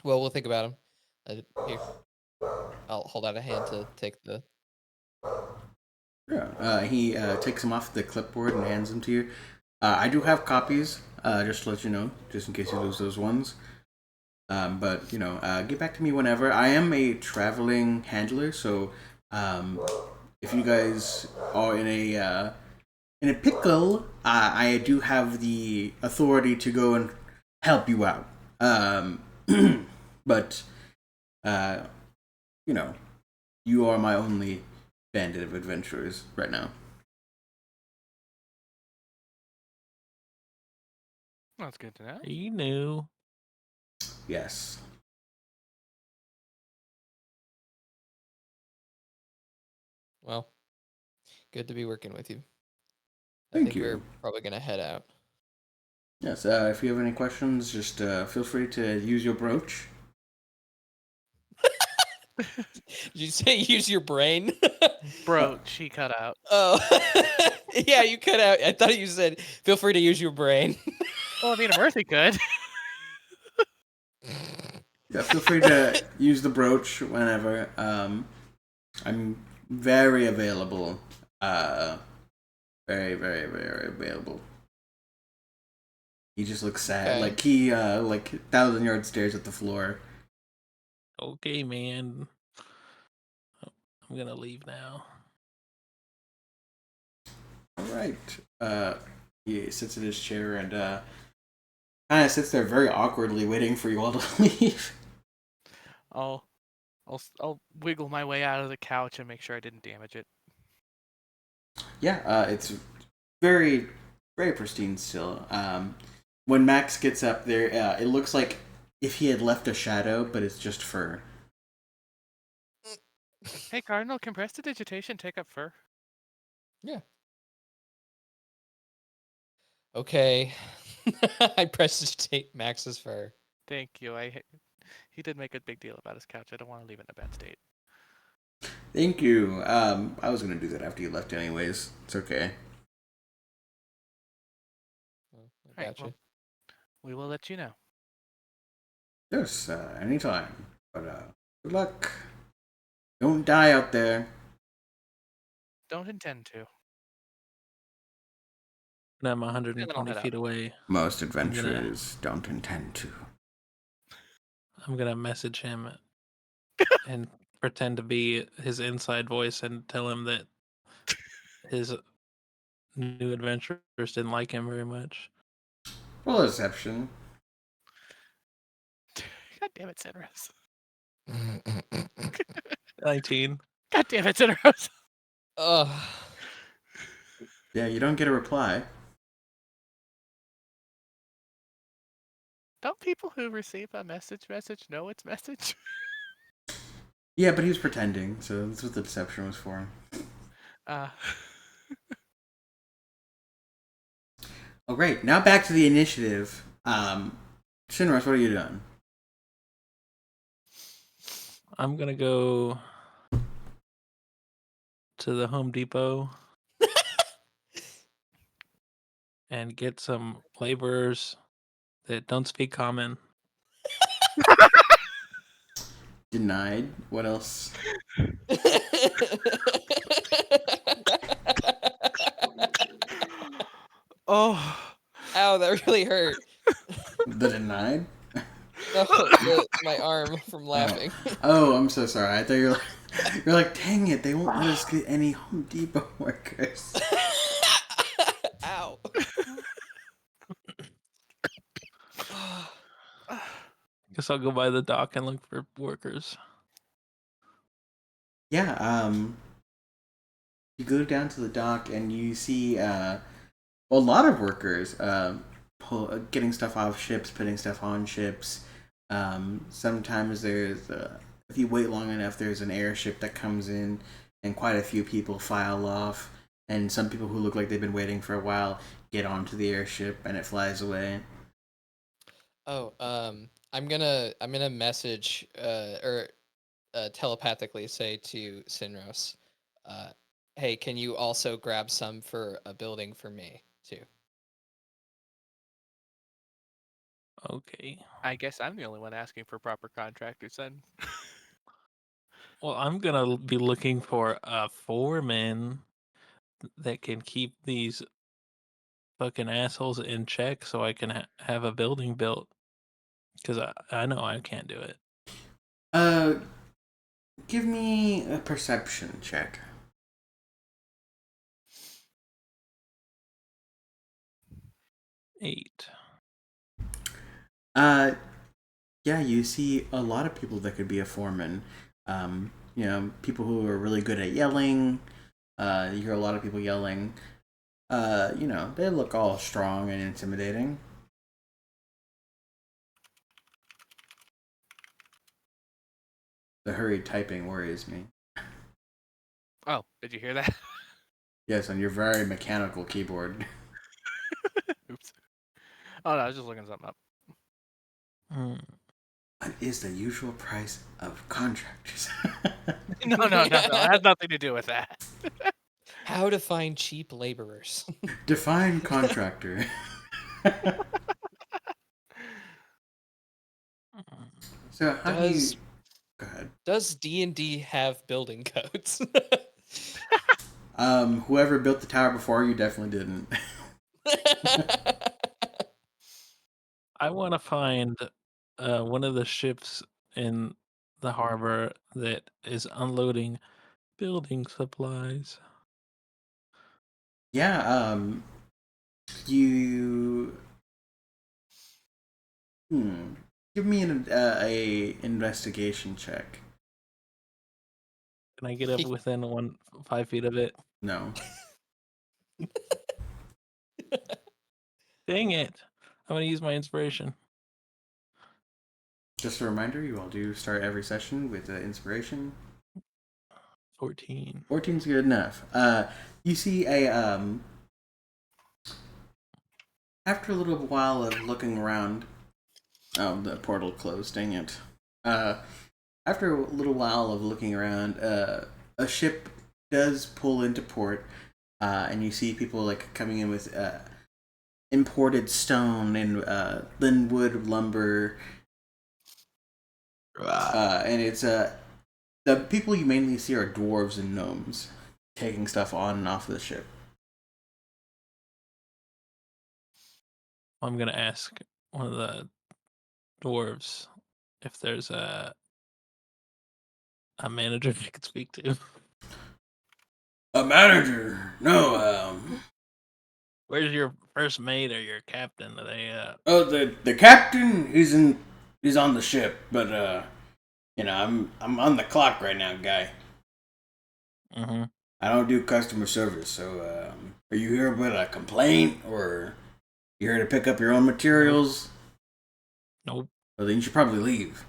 Well, we'll think about him. Here, I'll hold out a hand to take the. Yeah. He takes them off the clipboard and hands them to you. I do have copies, just to let you know, just in case you lose those ones. But get back to me whenever. I am a traveling handler, so if you guys are in a pickle, I do have the authority to go and help you out. But you know, you are my only bandit of adventurers right now. That's good to know. He knew. Yes. Well, good to be working with you. I Thank think you. we're probably gonna head out. Yes. If you have any questions, just feel free to use your brooch. Did you say use your brain? Bro, she cut out. Oh, yeah, you cut out. I thought you said feel free to use your brain. Well, I mean, Mercy could. Yeah, feel free to use the brooch whenever. I'm very available. Very, very, very available. He just looks sad, Okay. like he like 1,000 yard stares at the floor. Okay, man. I'm gonna leave now. All right. He sits in his chair and kind of sits there very awkwardly, waiting for you all to leave. I'll wiggle my way out of the couch and make sure I didn't damage it. Yeah, it's very, very pristine still. When Max gets up there, it looks like if he had left a shadow, but it's just fur. Hey, Cardinal, can prestidigitation take up fur? Okay. I prestidigitate Max's fur. Thank you. He did make a big deal about his couch. I don't want to leave it in a bad state. Thank you. I was gonna do that after you left, anyways. It's okay. Well, I Alright, gotcha. well, we will let you know. Yes, anytime. But good luck. Don't die out there. Don't intend to. And I'm then I'll 120 head feet out. away. Most adventurers don't intend to. I'm gonna message him and pretend to be his inside voice and tell him that his new adventurers didn't like him very much. Roll a deception. God damn it, Senros. 19. God damn it, Senros. Ugh. Yeah, you don't get a reply. Don't people who receive a message know it's message? Yeah, but he was pretending, so that's what the deception was for. Uh, Oh, great. Now back to the initiative. Shinros, what are you doing? I'm gonna go to the Home Depot and get some laborers that don't speak common. Denied. What else? Oh. Ow, that really hurt. The denied? No, my arm from laughing. Oh, I'm so sorry. I thought you're like, dang it, they won't let us get any Home Depot workers. Ow. Guess I'll go by the dock and look for workers. Yeah, you go down to the dock and you see a lot of workers getting stuff off ships, putting stuff on ships. Sometimes if you wait long enough, there's an airship that comes in and quite a few people file off. And some people who look like they've been waiting for a while get onto the airship and it flies away. Oh, I'm gonna message or telepathically say to Sinros, hey, can you also grab some for a building for me too? Okay. I guess I'm the only one asking for proper contractors then. Well, I'm gonna be looking for a foreman that can keep these fucking assholes in check so I can have a building built. Because I know I can't do it. Give me a perception check. 8. Yeah, you see a lot of people that could be a foreman. People who are really good at yelling. You hear a lot of people yelling. They look all strong and intimidating. The hurried typing worries me. Oh, did you hear that? Yes, on your very mechanical keyboard. Oops. Oh no, I was just looking something up. What is the usual price of contractors? No, it has nothing to do with that. How to find cheap laborers. Define contractor. So how do you... Go ahead. Does D&D have building codes? Whoever built the tower before you definitely didn't. I want to find one of the ships in the harbor that is unloading building supplies. Yeah, you... Give me a investigation check. Can I get up within 5 feet of it? No. Dang it. I'm going to use my inspiration. Just a reminder, you all do start every session with inspiration. 14. 14's good enough. You see after a little while of looking around... Oh, the portal closed, dang it. After a little while of looking around, a ship does pull into port, and you see people like coming in with imported stone and linwood lumber, and it's the people you mainly see are dwarves and gnomes taking stuff on and off of the ship. I'm going to ask one of the dwarves if there's a manager I could speak to. A manager? No. Where's your first mate or your captain? Are they Oh, the captain he's on the ship, but I'm on the clock right now, guy. Mm-hmm. I don't do customer service, so are you here with a complaint or you here to pick up your own materials? Nope. Well, then you should probably leave.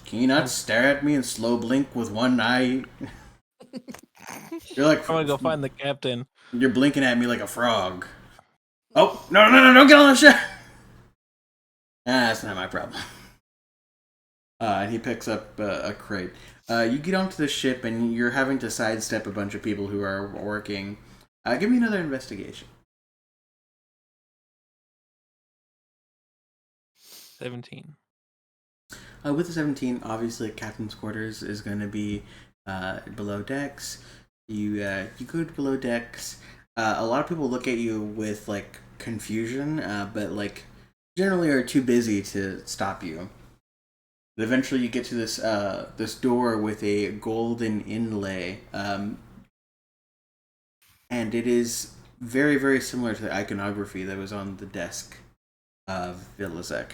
Can you not stare at me and slow blink with one eye? You're like... I'm gonna go find the captain. You're blinking at me like a frog. Oh, no, don't get on the ship! That's not my problem. And he picks up a crate. You get onto the ship, and you're having to sidestep a bunch of people who are working. Give me another investigation. 17. With the 17, obviously, captain's quarters is going to be below decks. You go to below decks. A lot of people look at you with like confusion, but like generally are too busy to stop you. But eventually, you get to this door with a golden inlay, and it is very very similar to the iconography that was on the desk of Vilazek.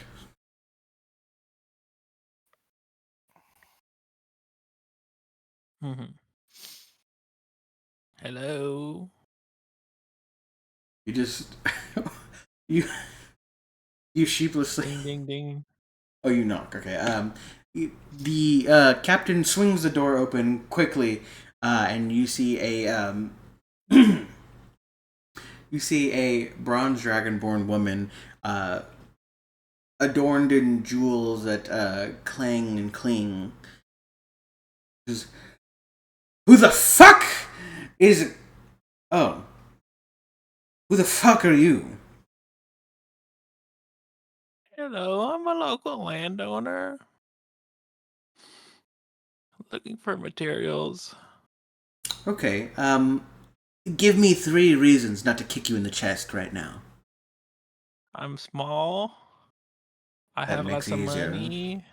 Mm-hmm. Hello. You just you you sheepishly. Ding, ding, ding. Oh, you knock. Okay. The captain swings the door open quickly, and you see you see a bronze dragonborn woman, adorned in jewels that clang and cling. Just, who the fuck is? Oh, who the fuck are you? Hello, I'm a local landowner. Looking for materials. Okay. Give me 3 reasons not to kick you in the chest right now. I'm small. I That have makes lots it of easier. money.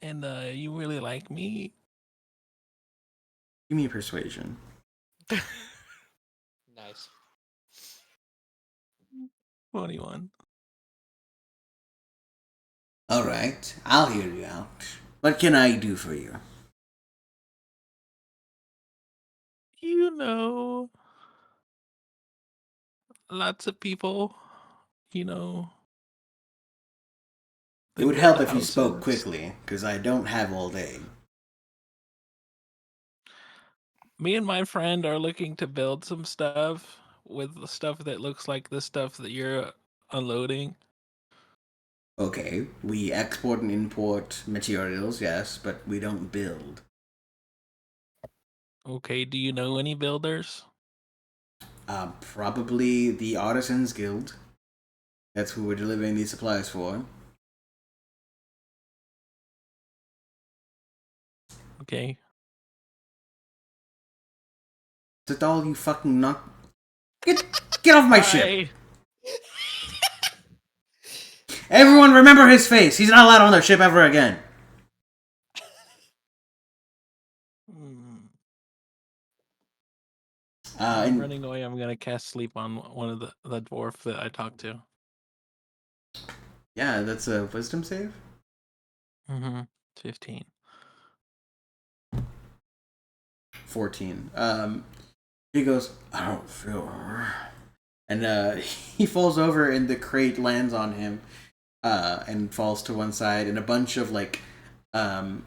And you really like me. Give me a persuasion. Nice. 21. All right, I'll hear you out. What can I do for you? You know, lots of people, you know, It they would build help the if you spoke houses. quickly, because I don't have all day. Me and my friend are looking to build some stuff with the stuff that looks like the stuff that you're unloading. Okay, we export and import materials, yes, but we don't build. Okay, do you know any builders? Probably the Artisans Guild. That's who we're delivering these supplies for. Okay. Is that all you fucking knock? Get off my ship! Hi. Everyone remember his face! He's not allowed on their ship ever again! Hmm. Uh, I'm and running away. I'm gonna cast sleep on one of the dwarf that I talked to. yeah, that's a wisdom save? Mm-hmm. 15. 14. He goes, I don't feel. And he falls over, and the crate lands on him, and falls to one side, and um,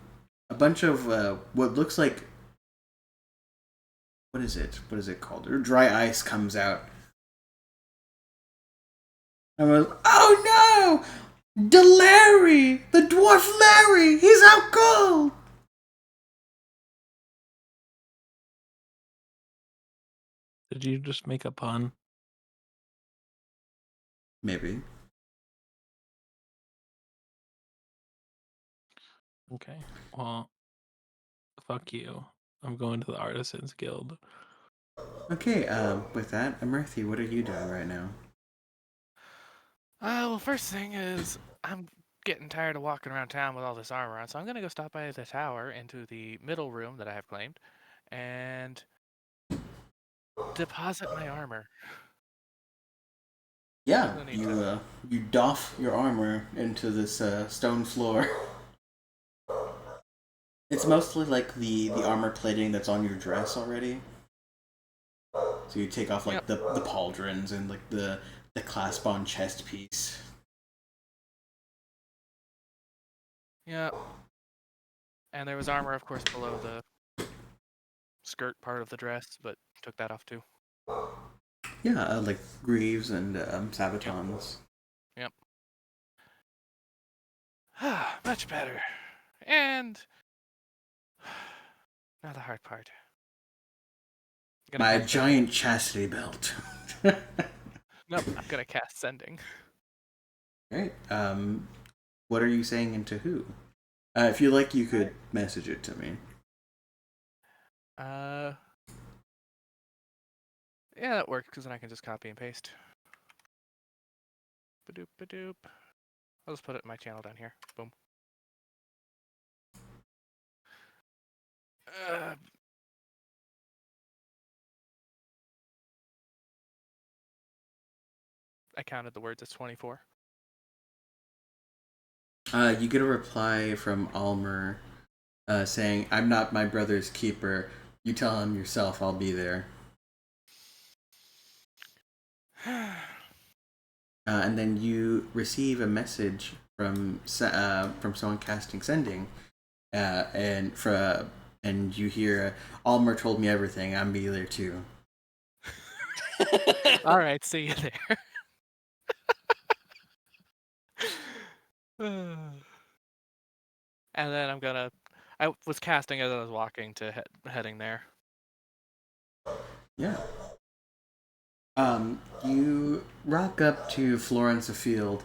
a bunch of what looks like, what is it? What is it called? Or dry ice comes out. I was, oh no! The Larry! The dwarf Larry! He's out cold! Did you just make a pun? Maybe. Okay. Well, fuck you. I'm going to the Artisans Guild. Okay, with that, Amirthi, what are you doing right now? Well, first thing is, I'm getting tired of walking around town with all this armor on, so I'm gonna go stop by the tower into the middle room that I have claimed, and deposit my armor. Yeah, No need to. you doff your armor into this stone floor. It's mostly like the armor plating that's on your dress already. So you take off like Yep. the pauldrons and like the clasp on chest piece. Yep. And there was armor, of course, below the skirt part of the dress, but took that off too. Yeah, like greaves and Yep. sabatons. Yep. Much better. And now the hard part. My giant chastity belt. Nope, I'm gonna cast sending. Right. What are you saying and to who? If you like, you could message it to me. Yeah, that works because then I can just copy and paste. Badoop badoop. I'll just put it in my channel down here. Boom. I counted the words as 24. You get a reply from Almer saying, "I'm not my brother's keeper. You tell him yourself. I'll be there." And then you receive a message from someone casting sending, and you hear, "Almer told me everything. I'm be there too." All right, see you there. And then I was casting as I was walking to heading there. Yeah. You rock up to Florence Field,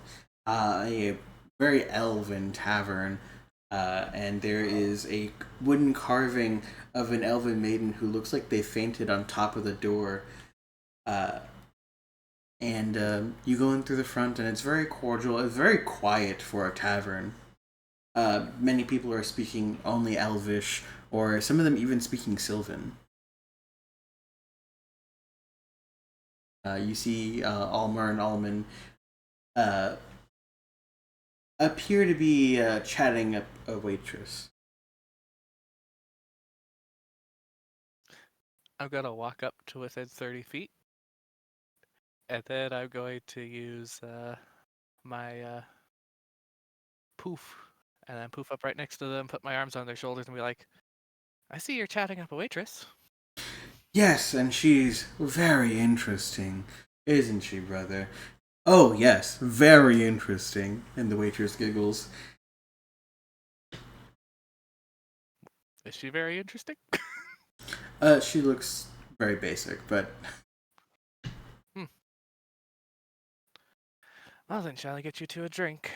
a very elven tavern, and there is a wooden carving of an elven maiden who looks like they fainted on top of the door. And you go in through the front, and it's very cordial. It's very quiet for a tavern. Many people are speaking only Elvish, or some of them even speaking Sylvan. You see Almer and Alman appear to be chatting up a waitress. I'm gonna walk up to within 30 feet, and then I'm going to use my poof, and then poof up right next to them, put my arms on their shoulders, and be like, "I see you're chatting up a waitress." Yes, and she's very interesting, isn't she, brother? Oh, yes, very interesting. And the waitress giggles. Is she very interesting? She looks very basic, but... Well then, shall I get you two a drink?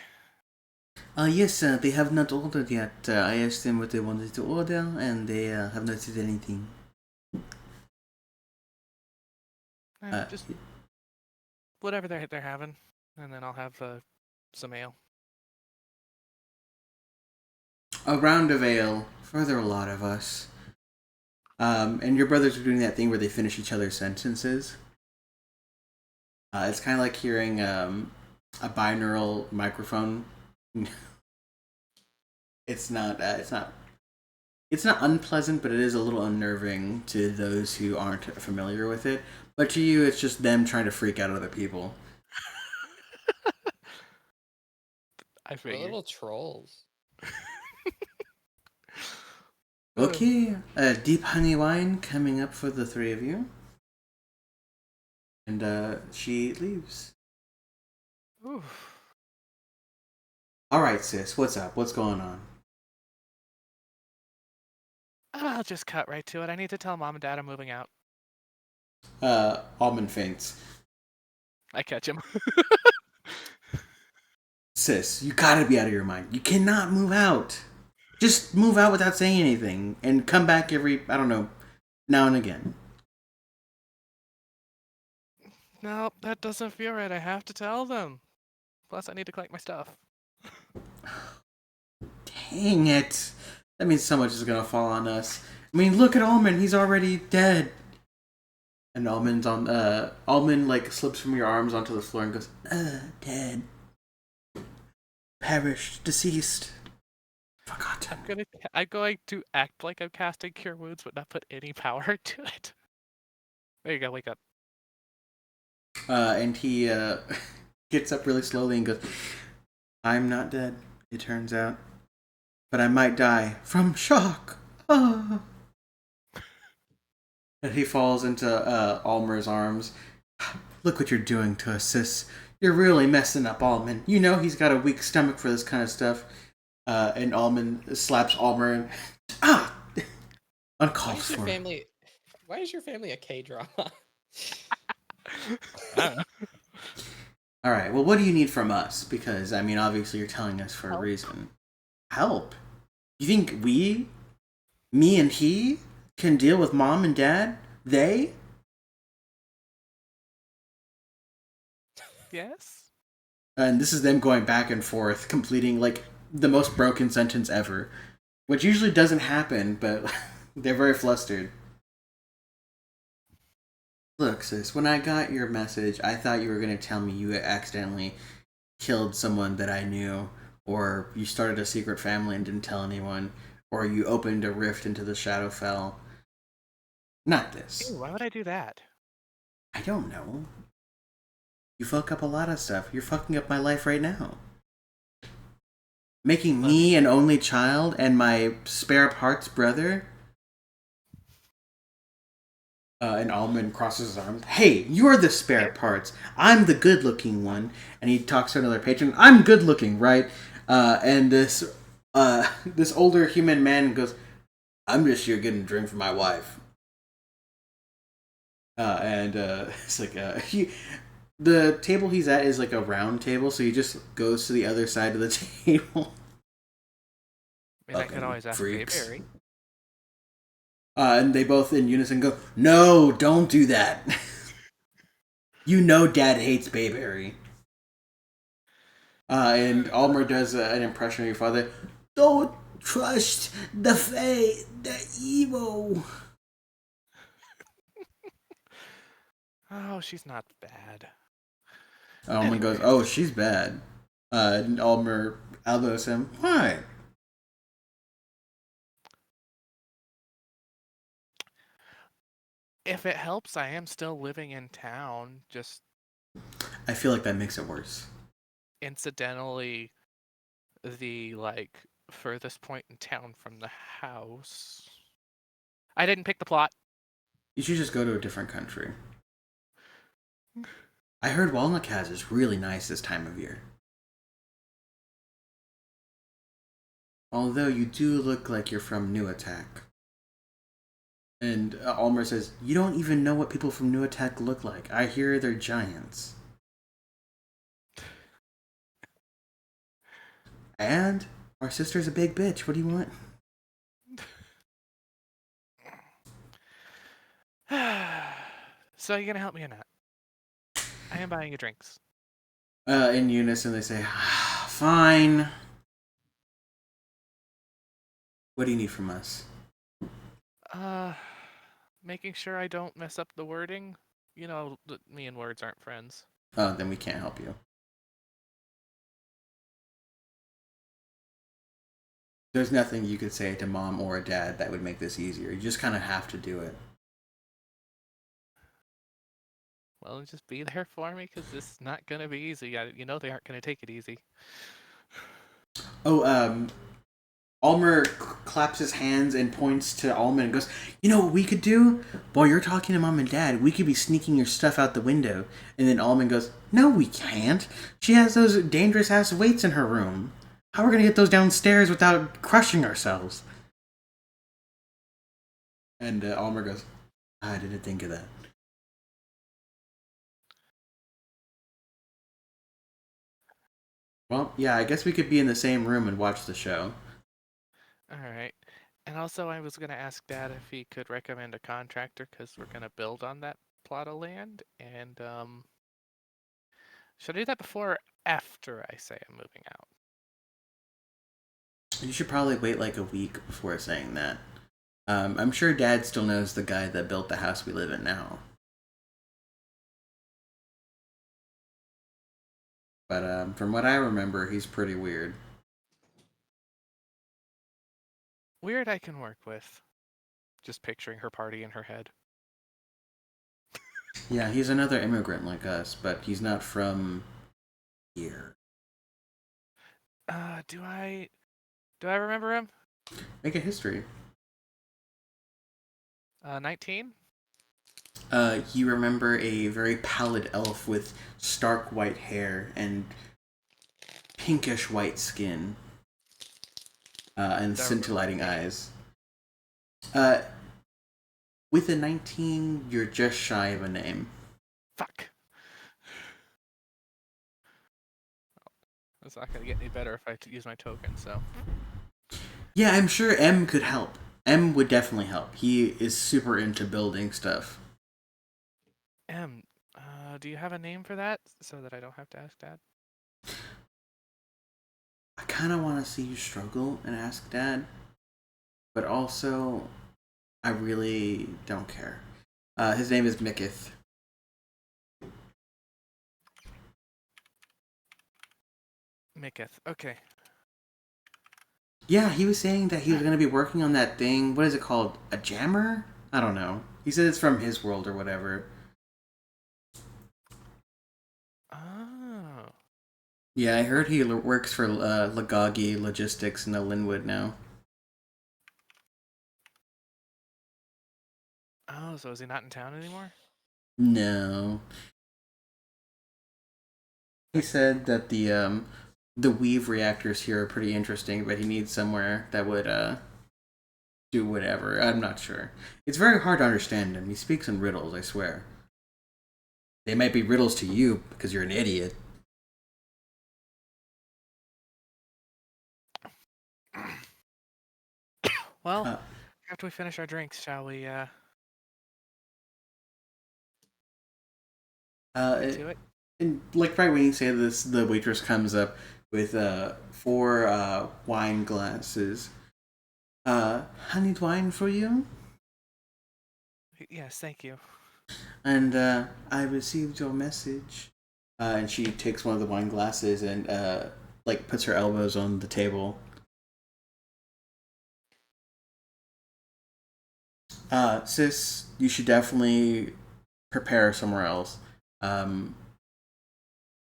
Yes, they have not ordered yet. I asked them what they wanted to order, and they have not said anything. Just whatever they're having, and then I'll have some ale. A round of ale for the lot of us. And your brothers are doing that thing where they finish each other's sentences. It's kind of like hearing a binaural microphone. It's not unpleasant, but it is a little unnerving to those who aren't familiar with it. But to you, it's just them trying to freak out other people. I We're figured. little trolls. Okay, deep honey wine coming up for the three of you. And she leaves. Oof. Alright, sis, what's up? What's going on? I'll just cut right to it. I need to tell Mom and Dad I'm moving out. Almond faints. I catch him. Sis, you gotta be out of your mind. You cannot move out. Just move out without saying anything and come back every, I don't know, now and again. No, that doesn't feel right. I have to tell them. Plus, I need to collect my stuff. Dang it. That means so much is gonna fall on us. I mean, look at Almond. He's already dead. And Almond, like, slips from your arms onto the floor and goes, dead. Perished. Deceased. Forgotten. I'm going to act like I'm casting Cure Wounds, but not put any power to it. There you go. Wake up. And he gets up really slowly and goes, I'm not dead, it turns out. But I might die from shock. Ah. And he falls into Almer's arms. Look what you're doing to us, sis. You're really messing up Alman. You know he's got a weak stomach for this kind of stuff. And Almond slaps Almer. Ah, Why uncalled is your for. family? Why is your family a K drama? I don't know. All right. Well, what do you need from us? Because I mean, obviously, you're telling us for a Help. reason. Help. You think me and he, can deal with mom and dad? They? Yes. And this is them going back and forth, completing like the most broken sentence ever, which usually doesn't happen, but they're very flustered. Look, sis, when I got your message, I thought you were going to tell me you accidentally killed someone that I knew, or you started a secret family and didn't tell anyone, or you opened a rift into the Shadowfell. Not this. Ew, why would I do that? I don't know. You fuck up a lot of stuff. You're fucking up my life right now. Making me an only child and my spare parts brother? And Almond crosses his arms. Hey, you're the spare parts. I'm the good looking one. And he talks to another patron. I'm good looking, right? And this older human man goes, I'm just here getting a drink for my wife. It's like, the table he's at is like a round table, so he just goes to the other side of the table. I mean, I could always ask freaks. Bayberry. And they both in unison go, no, don't do that. You know Dad hates Bayberry. And Almer does an impression of your father. Don't trust the Fae, the evil. Oh, she's not bad. Almer goes, oh, she's bad. And Almer elbows him. Why? If it helps, I am still living in town. Just I feel like that makes it worse. incidentally, the furthest point in town from the house. I didn't pick the plot. You should just go to a different country. I heard Walnut Cast is really nice this time of year. Although you do look like you're from New Attack. And Almer says, you don't even know what people from New Attack look like. I hear they're giants. And our sister's a big bitch. What do you want? So, are you gonna help me or not? I am buying you drinks. In unison, they say, fine. What do you need from us? Making sure I don't mess up the wording. You know, me and words aren't friends. Oh, then we can't help you. There's nothing you could say to mom or dad that would make this easier. You just kind of have to do it. Well, just be there for me, because this is not gonna be easy. You know they aren't gonna take it easy. Oh, Almer claps his hands and points to Almond and goes, you know what we could do? While you're talking to mom and dad, we could be sneaking your stuff out the window. And then Almond goes, no, we can't. She has those dangerous-ass weights in her room. How are we going to get those downstairs without crushing ourselves? And Almer goes, I didn't think of that. Well, yeah, I guess we could be in the same room and watch the show. Alright. And also, I was gonna ask Dad if he could recommend a contractor, because we're gonna build on that plot of land. And, should I do that before or after I say I'm moving out? You should probably wait like a week before saying that. I'm sure Dad still knows the guy that built the house we live in now. But from what I remember, he's pretty weird. Weird I can work with. Just picturing her party in her head. Yeah, he's another immigrant like us, but he's not from here. Do I remember him? Make a history. 19? You remember a very pallid elf with stark white hair and pinkish white skin. and Never scintillating mind. eyes. With a 19, you're just shy of a name. Fuck. It's not gonna get any better if I use my token. So Yeah, I'm sure M could help. M would definitely help. He is super into building stuff. M, do you have a name for that so that I don't have to ask Dad? I kind of want to see you struggle and ask Dad, but also, I really don't care. His name is Mikith. Miketh. Okay. Yeah, he was saying that he was going to be working on that thing. What is it called? A jammer? I don't know. He said it's from his world or whatever. Oh. Yeah, I heard he works for Lagagi Logistics in the Linwood now. Oh, so is he not in town anymore? No. He said that the weave reactors here are pretty interesting, but he needs somewhere that would do whatever. I'm not sure. It's very hard to understand him. He speaks in riddles, I swear. They might be riddles to you because you're an idiot. Well, Uh, after we finish our drinks, shall we get to it? And like right when you say this, the waitress comes up with 4 wine glasses. Honeyed wine for you? Yes, thank you. And I received your message. And she takes one of the wine glasses and like puts her elbows on the table. Sis, you should definitely prepare somewhere else. Um,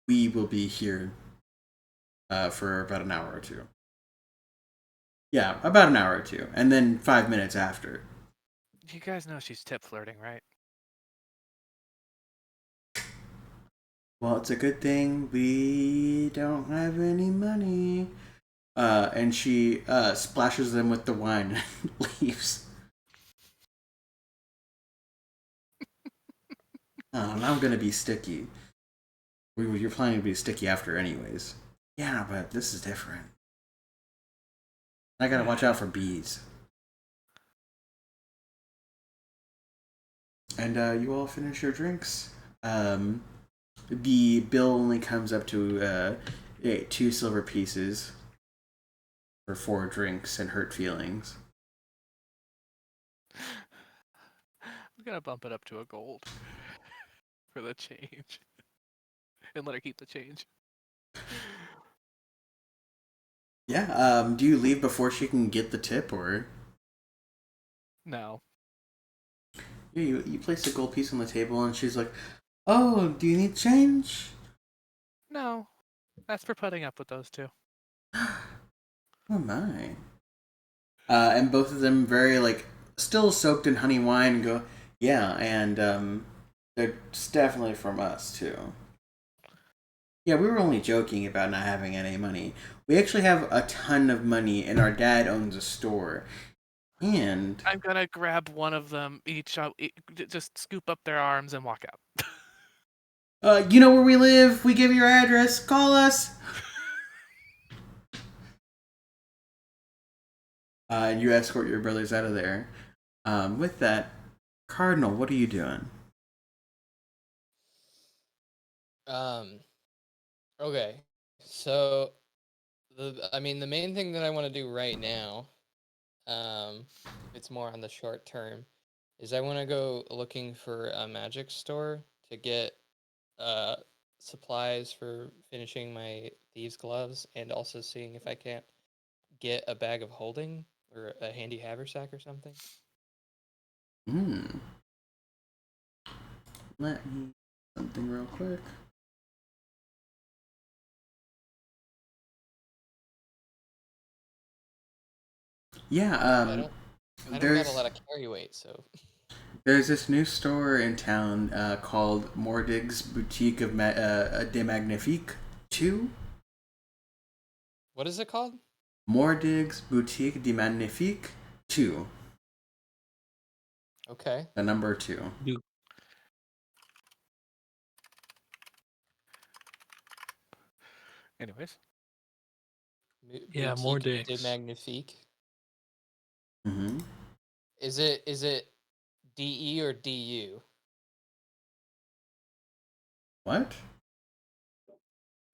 we will be here for about an hour or two. Yeah, about an hour or two, and then 5 minutes after. You guys know she's tip flirting, right? Well, it's a good thing we don't have any money. And she splashes them with the wine and leaves. I'm gonna be sticky. You're planning to be sticky after, anyways. Yeah, but this is different. I gotta watch out for bees. And you all finish your drinks. The bill only comes up to 2 silver pieces for 4 drinks and hurt feelings. I'm gonna bump it up to a gold for the change, and let her keep the change. Yeah. Do you leave before she can get the tip, or? No. Yeah, you place a gold piece on the table, and she's like, "Oh, do you need change?" No. That's for putting up with those two. Oh my. And both of them very like still soaked in honey wine and go, "Yeah," and it's definitely from us too. Yeah, we were only joking about not having any money. We actually have a ton of money, and our dad owns a store. And I'm gonna grab one of them each, just scoop up their arms and walk out. you know where we live. We give you your address. Call us. And you escort your brothers out of there. With that, Cardinal, what are you doing? Okay. So the main thing that I want to do right now, it's more on the short term, is I want to go looking for a magic store to get uh supplies for finishing my thieves gloves, and also seeing if I can't get a bag of holding or a handy haversack or something. Hmm. Let me something real quick. Yeah. I don't got a There's lot of carry weight, so there's this new store in town called Mordig's Boutique of de Magnifique 2. what is it called? Mordig's Boutique de Magnifique 2. Okay. The number 2. Anyways, Yeah, more Boutique de dicks. Magnifique. Mm-hmm. Is it DE or DU? What?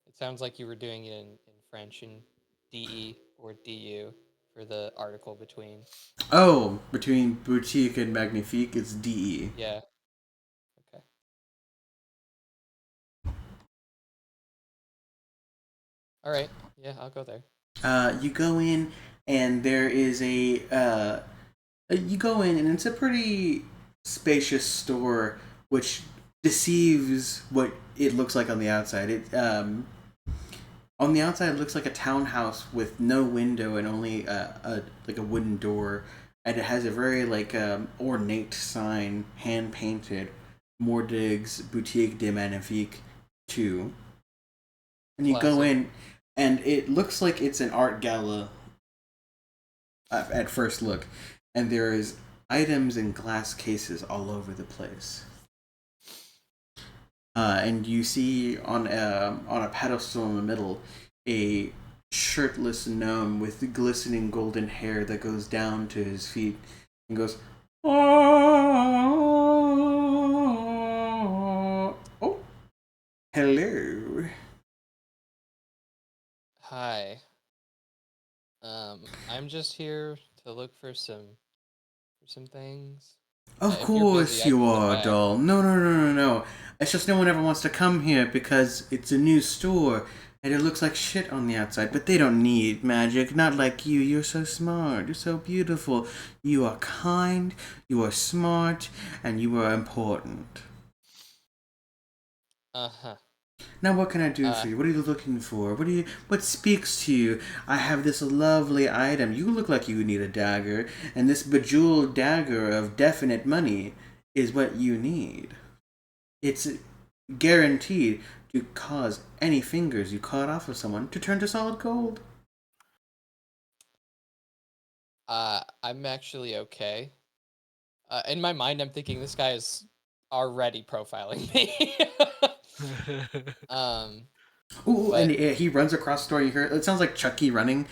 It sounds like you were doing it in French in DE or DU for the article between. Oh, between Boutique and Magnifique, it's DE. Yeah. Okay. All right. Yeah, I'll go there. You go in, and there is you go in, and it's a pretty spacious store, which deceives what it looks like on the outside. On the outside, it looks like a townhouse with no window and only a wooden door, and it has a very ornate sign, hand painted, Mordig's Boutique de Magnifique 2. And you go Classic. in, and it looks like it's an art gala at first look, and there is items in glass cases all over the place. And you see on a pedestal in the middle a shirtless gnome with glistening golden hair that goes down to his feet and goes, oh, oh, hello. Hi. I'm just here to look for some things. Of If you're busy, course I you can go are, back. doll. No. It's just no one ever wants to come here because it's a new store and it looks like shit on the outside, but they don't need magic. Not like you. You're so smart. You're so beautiful. You are kind, you are smart, and you are important. Uh-huh. Now what can I do for you? What are you looking for? What speaks to you? I have this lovely item. You look like you need a dagger, and this bejeweled dagger of definite money is what you need. It's guaranteed to cause any fingers you cut off of someone to turn to solid gold. I'm actually okay. In my mind, I'm thinking this guy is already profiling me. um, Ooh, but and he runs across the store. You hear it sounds like Chucky running.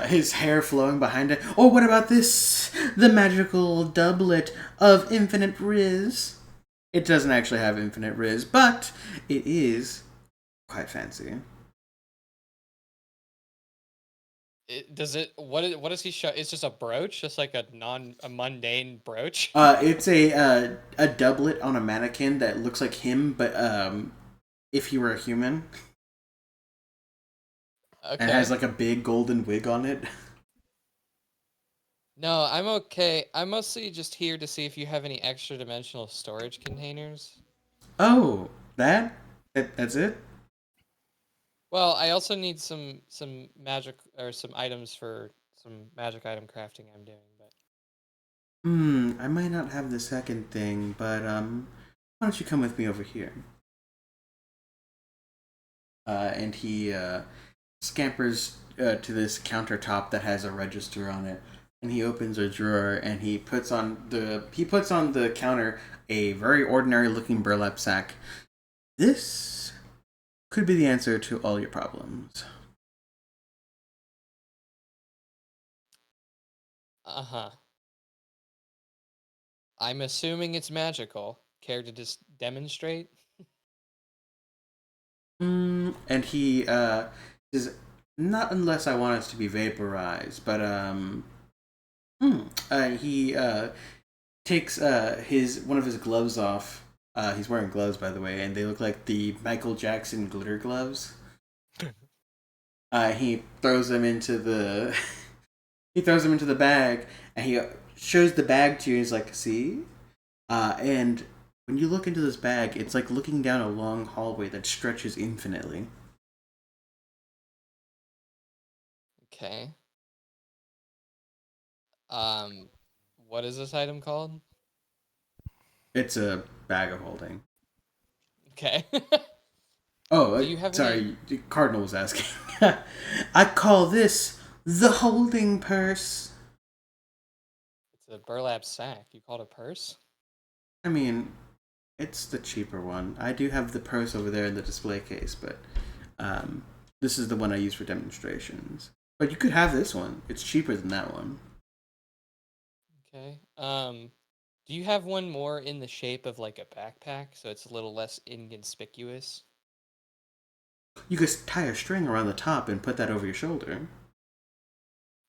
His hair flowing behind it. Oh, what about this? The magical doublet of infinite riz. It doesn't actually have infinite riz, but it is quite fancy. does it? What does he show? It's just a brooch, just like a mundane brooch. It's a doublet on a mannequin that looks like him, but if he were a human. Okay. And has like a big golden wig on it. No, I'm okay. I'm mostly just here to see if you have any extra dimensional storage containers. Oh, that's it? Well, I also need some magic or some items for some magic item crafting I'm doing, but I might not have the second thing, but why don't you come with me over here? And he scampers to this countertop that has a register on it, and he opens a drawer and he puts on the counter a very ordinary looking burlap sack. This could be the answer to all your problems. uh-huh. I'm assuming it's magical. Care to just demonstrate? And he says, not unless I want us to be vaporized, but he takes his one of his gloves off. He's wearing gloves, by the way, and they look like the Michael Jackson glitter gloves. He throws them into the bag, and he shows the bag to you. He's like, "See," and when you look into this bag, it's like looking down a long hallway that stretches infinitely. Okay. What is this item called? It's a bag of holding. Okay. Oh, Do you have sorry, Cardinal was asking. I call this the holding purse. It's a burlap sack. You called a purse? I mean, it's the cheaper one. I do have the purse over there in the display case, but um, this is the one I use for demonstrations. But you could have this one. It's cheaper than that one. Okay. Do you have one more in the shape of like a backpack, so it's a little less inconspicuous? You could tie a string around the top and put that over your shoulder.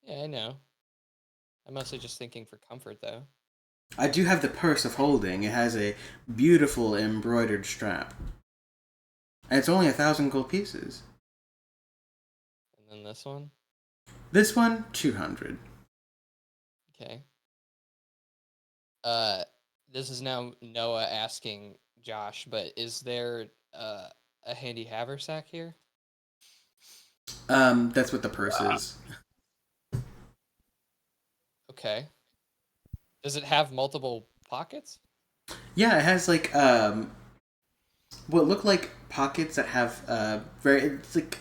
Yeah, I know. I'm mostly just thinking for comfort, though. I do have the purse of holding. It has a beautiful embroidered strap. And it's only 1,000 gold pieces. And then this one? This one, 200. Okay. This is now Noah asking Josh, but is there a handy haversack here? That's what the purse is. Okay. Does it have multiple pockets? Yeah, it has like what look like pockets that have very. It's like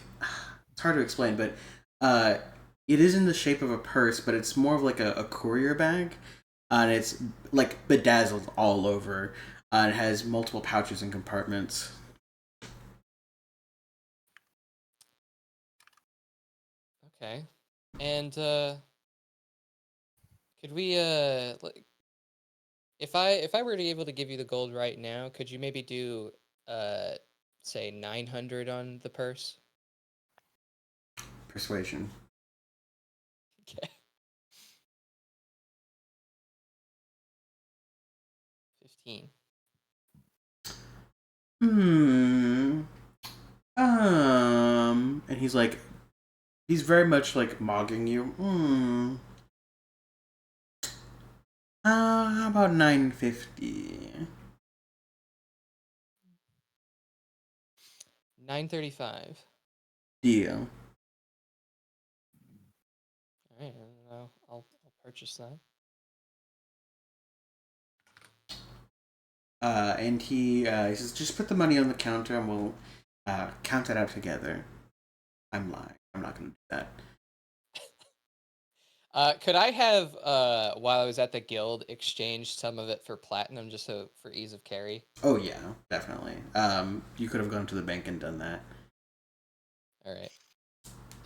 it's hard to explain, but uh, it is in the shape of a purse, but it's more of like a courier bag, and it's like bedazzled all over. It has multiple pouches and compartments. Okay. And could we like if I were to be able to give you the gold right now, could you maybe do uh say 900 on the purse? Persuasion. Okay. 15. Hmm. And he's like, he's very much like mogging you. How about 950? 935. Deal. All right, I'll purchase that. And he says, just put the money on the counter and we'll count it out together. I'm lying. I'm not going to do that. Could I have while I was at the guild exchanged some of it for platinum just so for ease of carry? Oh yeah, definitely. You could have gone to the bank and done that. All right.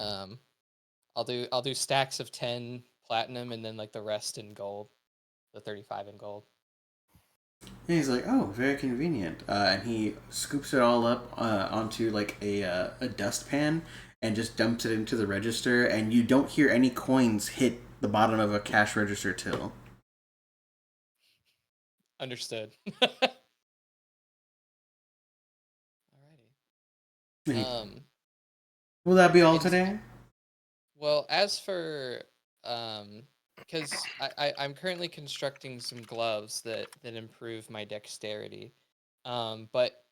Um, I'll do stacks of 10 platinum and then like the rest in gold, the 35 in gold. And he's like, oh, very convenient. And he scoops it all up onto like a dustpan and just dumps it into the register. And you don't hear any coins hit the bottom of a cash register till. Understood. He- Alrighty. Will that be all and- today? Well, as for because I'm currently constructing some gloves that improve my dexterity. But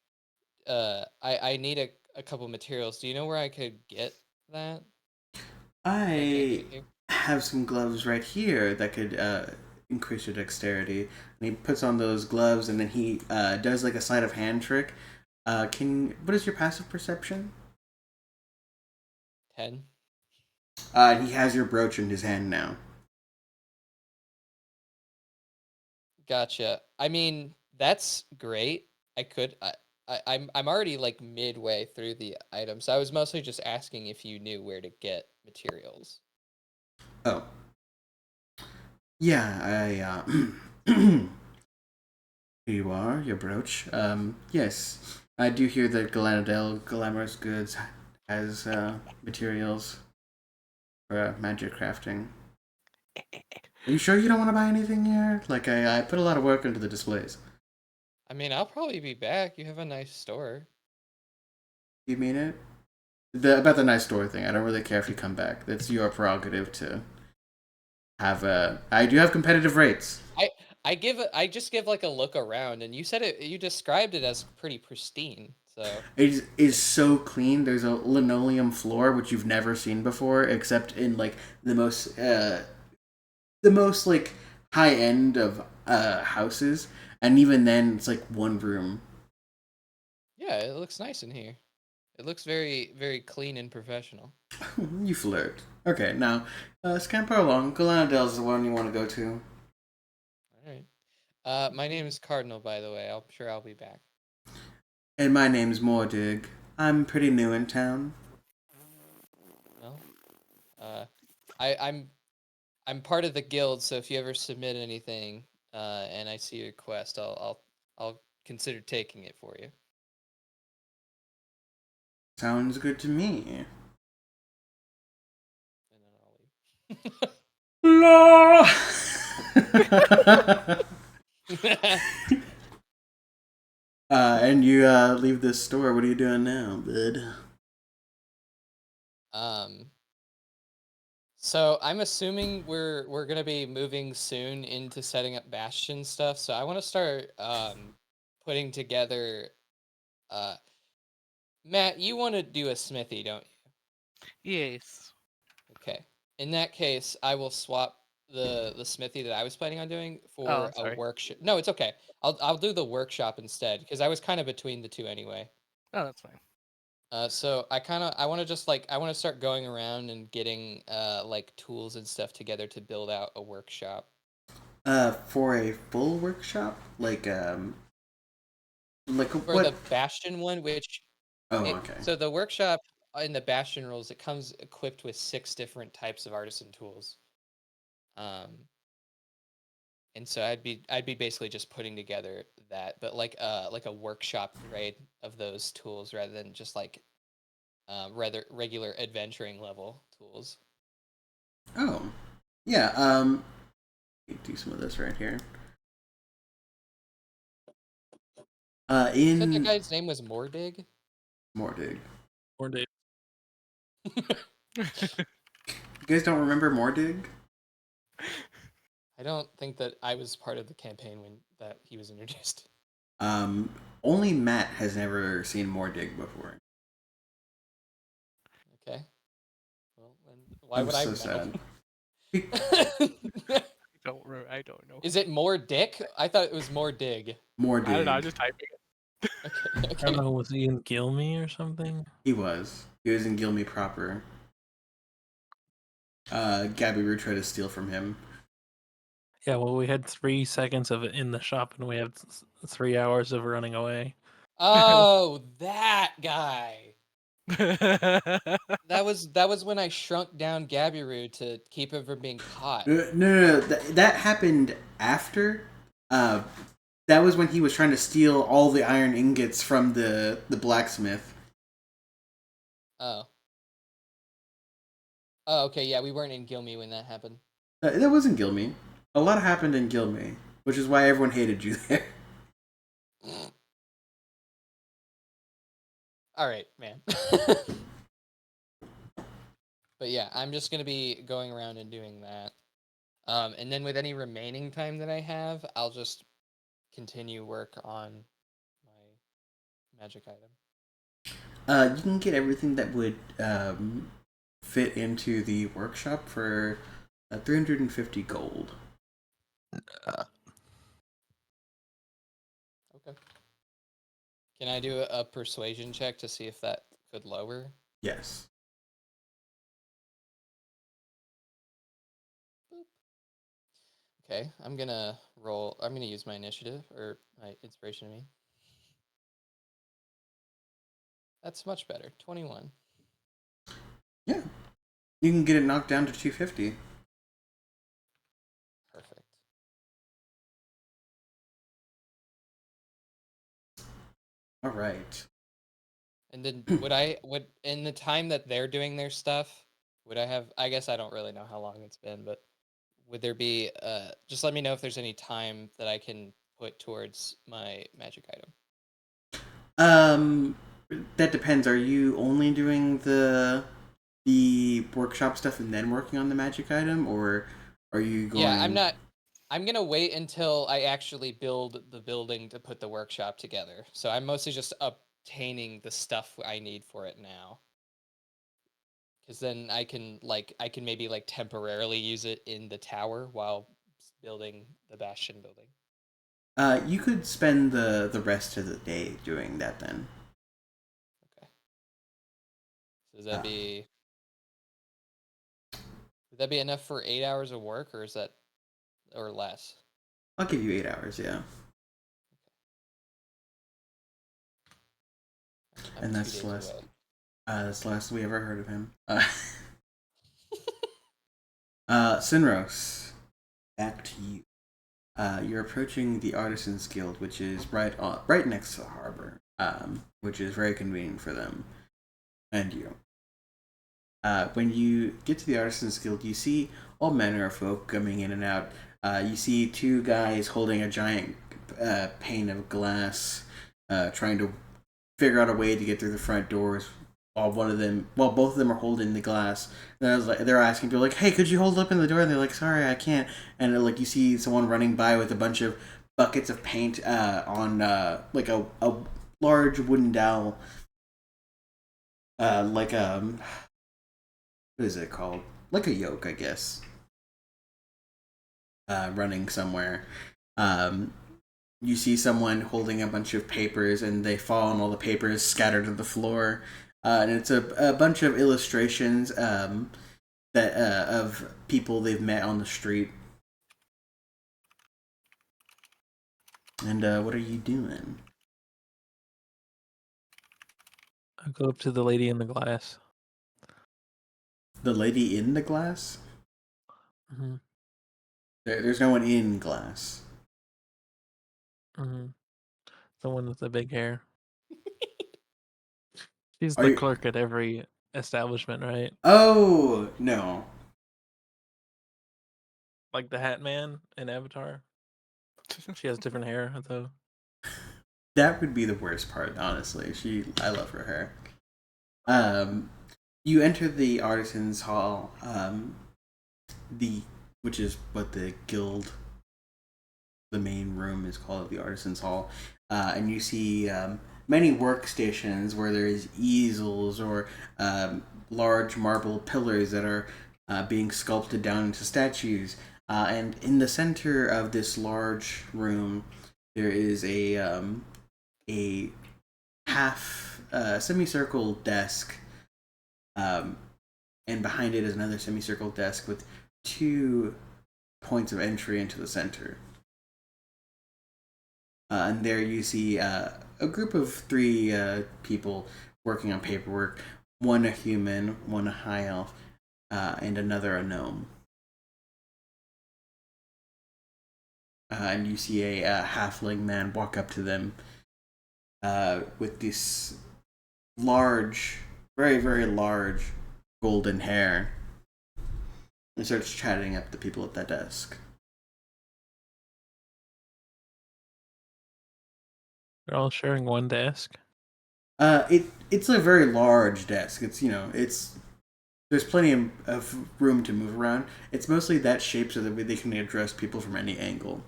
I need a couple materials. Do you know where I could get that? Can't get I it here. have some gloves right here that could increase your dexterity. And he puts on those gloves, and then he does like a sleight of hand trick. What is your passive perception? 10. He has your brooch in his hand now. Gotcha. I mean, that's great. I'm already like midway through the item, so I was mostly just asking if you knew where to get materials. Oh. Yeah, here you are, your brooch. Yes. I do hear that Galanadel Glamorous Goods has materials for magic crafting. Are you sure you don't want to buy anything here? Like, I put a lot of work into the displays. I mean, I'll probably be back. You have a nice store. You mean it? About the nice store thing, I don't really care if you come back. That's your prerogative to have I do have competitive rates. I just give like a look around, and you said it. You described it as pretty pristine. So It is so clean. There's a linoleum floor which you've never seen before, except in like the most like high end of houses, and even then it's like one room. yeah, it looks nice in here. It looks very, very clean and professional. You flirt. Okay, now, scamper along. Galanadale's the one you want to go to. All right. My name is Cardinal, by the way. I'm sure I'll be back. And my name's Mordig. I'm pretty new in town. Well, I'm part of the guild, so if you ever submit anything, and I see your quest, I'll consider taking it for you. Sounds good to me. And then I'll leave. La! And you leave this store. What are you doing now, bud? So I'm assuming we're gonna be moving soon into setting up Bastion stuff. So I want to start putting together. Matt, you want to do a smithy, don't you? Yes. Okay. In that case, I will swap the smithy that I was planning on doing Oh, for a sorry. workshop. No, it's okay. I'll do the workshop instead because I was kind of between the two anyway. Oh, that's fine. So I want to just like I want to start going around and getting like tools and stuff together to build out a workshop. For a full workshop, like For what? the Bastion one, which Oh, okay. so the workshop in the Bastion rules, it comes equipped with 6 different types of artisan tools. And so I'd be basically just putting together that, but like a workshop grade of those tools rather than just like rather regular adventuring level tools. Oh, yeah. Do some of this right here. You said the In guy's name was Mordig? Mordig. Or Dave. You guys don't remember Mordig? I don't think that I was part of the campaign when that he was introduced. Only Matt has never seen Mordig before. Okay. Well, then why I'm would I so know? sad. I don't know. Is it more dick? I thought it was more dig. Mordig. I don't know. I'm just typing it. Okay. I don't know, was he in Gilmy or something? He was. He was in Gilmy proper. Gabby Roo tried to steal from him. Yeah, well, we had 3 seconds of it in the shop, and we had 3 hours of running away. Oh, that guy. That was when I shrunk down Gabiru to keep him from being caught. No. That happened after. That was when he was trying to steal all the iron ingots from the blacksmith. Oh. Oh, okay, yeah, we weren't in Gilmy when that happened. That wasn't Gilmy. A lot happened in Gilmy, which is why everyone hated you there. All right, man. But yeah, I'm just gonna be going around and doing that. And then with any remaining time that I have, I'll just continue work on my magic item. You can get everything that would fit into the workshop for 350 gold. Okay. Can I do a persuasion check to see if that could lower? Yes. Okay, I'm gonna roll. I'm gonna use my initiative or my inspiration. I mean, that's much better. 21. Yeah. You can get it knocked down to 250. Perfect. All right. And then would in the time that they're doing their stuff, would I have? I guess I don't really know how long it's been, but would there be? Just let me know if there's any time that I can put towards my magic item. Um, that depends. Are you only doing the workshop stuff and then working on the magic item, or are you going? Yeah, I'm not. I'm gonna wait until I actually build the building to put the workshop together. So I'm mostly just obtaining the stuff I need for it now. Because then I can maybe like temporarily use it in the tower while building the bastion building. You could spend the rest of the day doing that then. Okay. Does that be? Would that be enough for 8 hours of work, or is that, or less? I'll give you 8 hours, yeah. I'm And 2 that's days less. away. That's the last we ever heard of him. Sinros, back to you. You're approaching the Artisans Guild, which is right next to the harbor, which is very convenient for them and you. When you get to the Artisans Guild, you see all manner of folk coming in and out. You see two guys holding a giant pane of glass, trying to figure out a way to get through the front doors. Both of them are holding the glass. And I was like, they're asking people like, "Hey, could you hold up in the door?" And they're like, "Sorry, I can't." And like you see someone running by with a bunch of buckets of paint on like a large wooden dowel, like what is it called? Like a yoke, I guess. Running somewhere. You see someone holding a bunch of papers, and they fall, and all the papers scattered to the floor. And it's a bunch of illustrations that of people they've met on the street. And what are you doing? I go up to the lady in the glass. The lady in the glass? Mm-hmm. There's no one in glass. Mm-hmm. The one with the big hair. She's Are the you? clerk at every establishment, right? Oh no. Like the Hat Man in Avatar. She has different hair, though. That would be the worst part, honestly. I love her hair. You enter the Artisans Hall, which is what the guild, the main room is called, the Artisans Hall, and you see many workstations where there's easels or large marble pillars that are being sculpted down into statues. And in the center of this large room, there is a half semicircle desk, and behind it is another semicircle desk with 2 points of entry into the center. And there you see a group of 3 people working on paperwork. One a human, one a high elf, and another a gnome. And you see a halfling man walk up to them with this large, very, very large golden hair, and starts chatting up the people at that desk. They're all sharing one desk. It's a very large desk. It's there's plenty of room to move around. It's mostly that shape so that they can address people from any angle.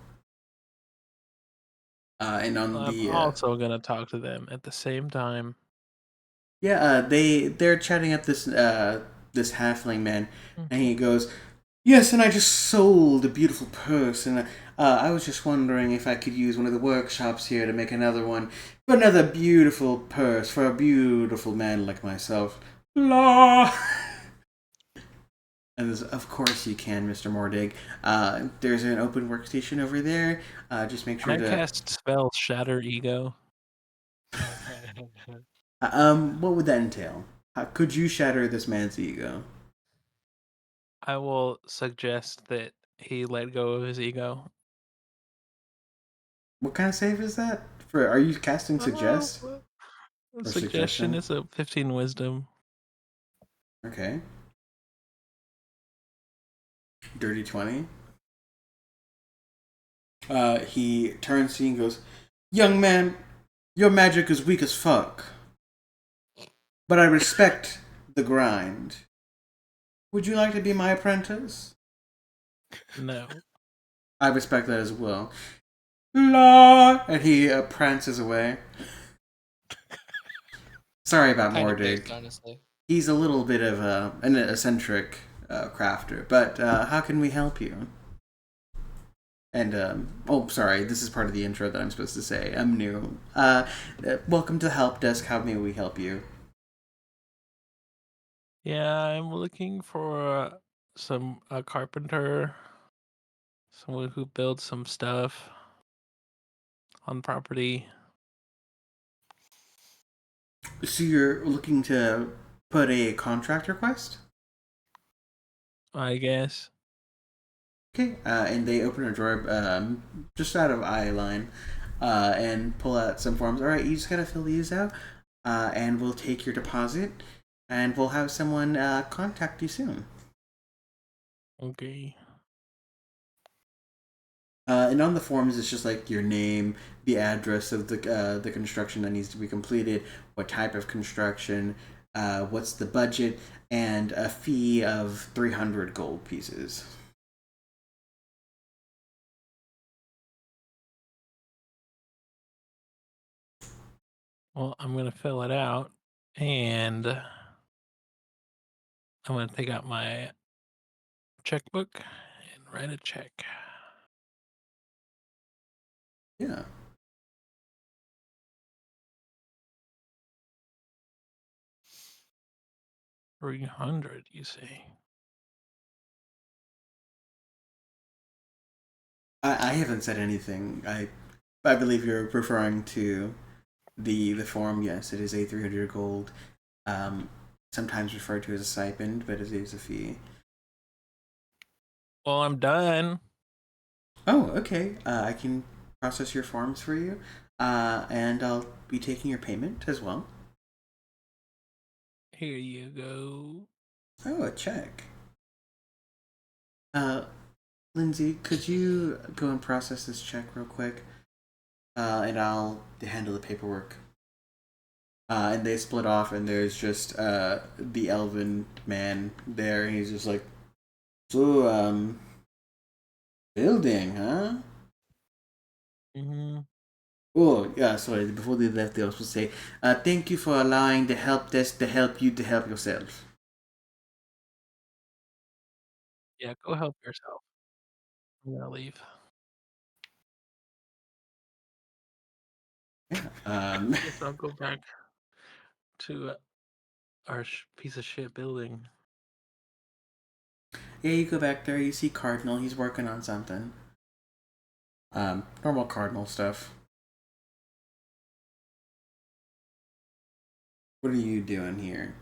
And on I'm also gonna talk to them at the same time. they're chatting up this halfling man, and Okay. he goes, "Yes, and I just sold a beautiful purse, and I was just wondering if I could use one of the workshops here to make another one for another beautiful purse for a beautiful man like myself." La. And of course you can, Mr. Mordig. There's an open workstation over there. Just make sure Can I to. cast spell Shatter Ego? What would that entail? How could you shatter this man's ego? I will suggest that he let go of his ego. What kind of save is that? Are you casting suggest or Suggestion suggestion? is a 15 wisdom. Okay. Dirty 20. He turns to you and goes, "Young man, your magic is weak as fuck. But I respect the grind. Would you like to be my apprentice?" No. I respect that as well. La! And he prances away. Sorry about Kind of Mordig. pissed, honestly. He's a little bit of an eccentric crafter, but how can we help you? And sorry, this is part of the intro that I'm supposed to say. I'm new. Welcome to the help desk. How may we help you? Yeah, I'm looking for a carpenter, someone who builds some stuff on property. So you're looking to put a contract request? I guess. Okay. And they open a drawer just out of eye line and pull out some forms. All right, you just gotta fill these out, and we'll take your deposit, and we'll have someone contact you soon. Okay. And on the forms, it's just like your name, the address of the construction that needs to be completed, what type of construction, what's the budget, and a fee of 300 gold pieces. Well, I'm gonna fill it out, and I'm gonna take out my checkbook and write a check. Yeah. 300, you say? I haven't said anything. I believe you're referring to the form. Yes, it is a 300 gold. Um, Sometimes referred to as a stipend, but it is a fee. Well, I'm done. Oh, okay. I can process your forms for you, and I'll be taking your payment as well. Here you go. Oh, a check. Uh, Lindsay, could you go and process this check real quick? And I'll handle the paperwork. And they split off, and there's just the elven man there, and he's just like, so, building, huh? Mm-hmm. Oh, yeah, sorry, before they left, they also say, thank you for allowing the help desk to help you to help yourself. Yeah, go help yourself. I'm gonna leave. Yeah. Guess I'll go back to our piece of shit building. Yeah, you go back there, you see Cardinal, he's working on something. Normal Cardinal stuff. What are you doing here?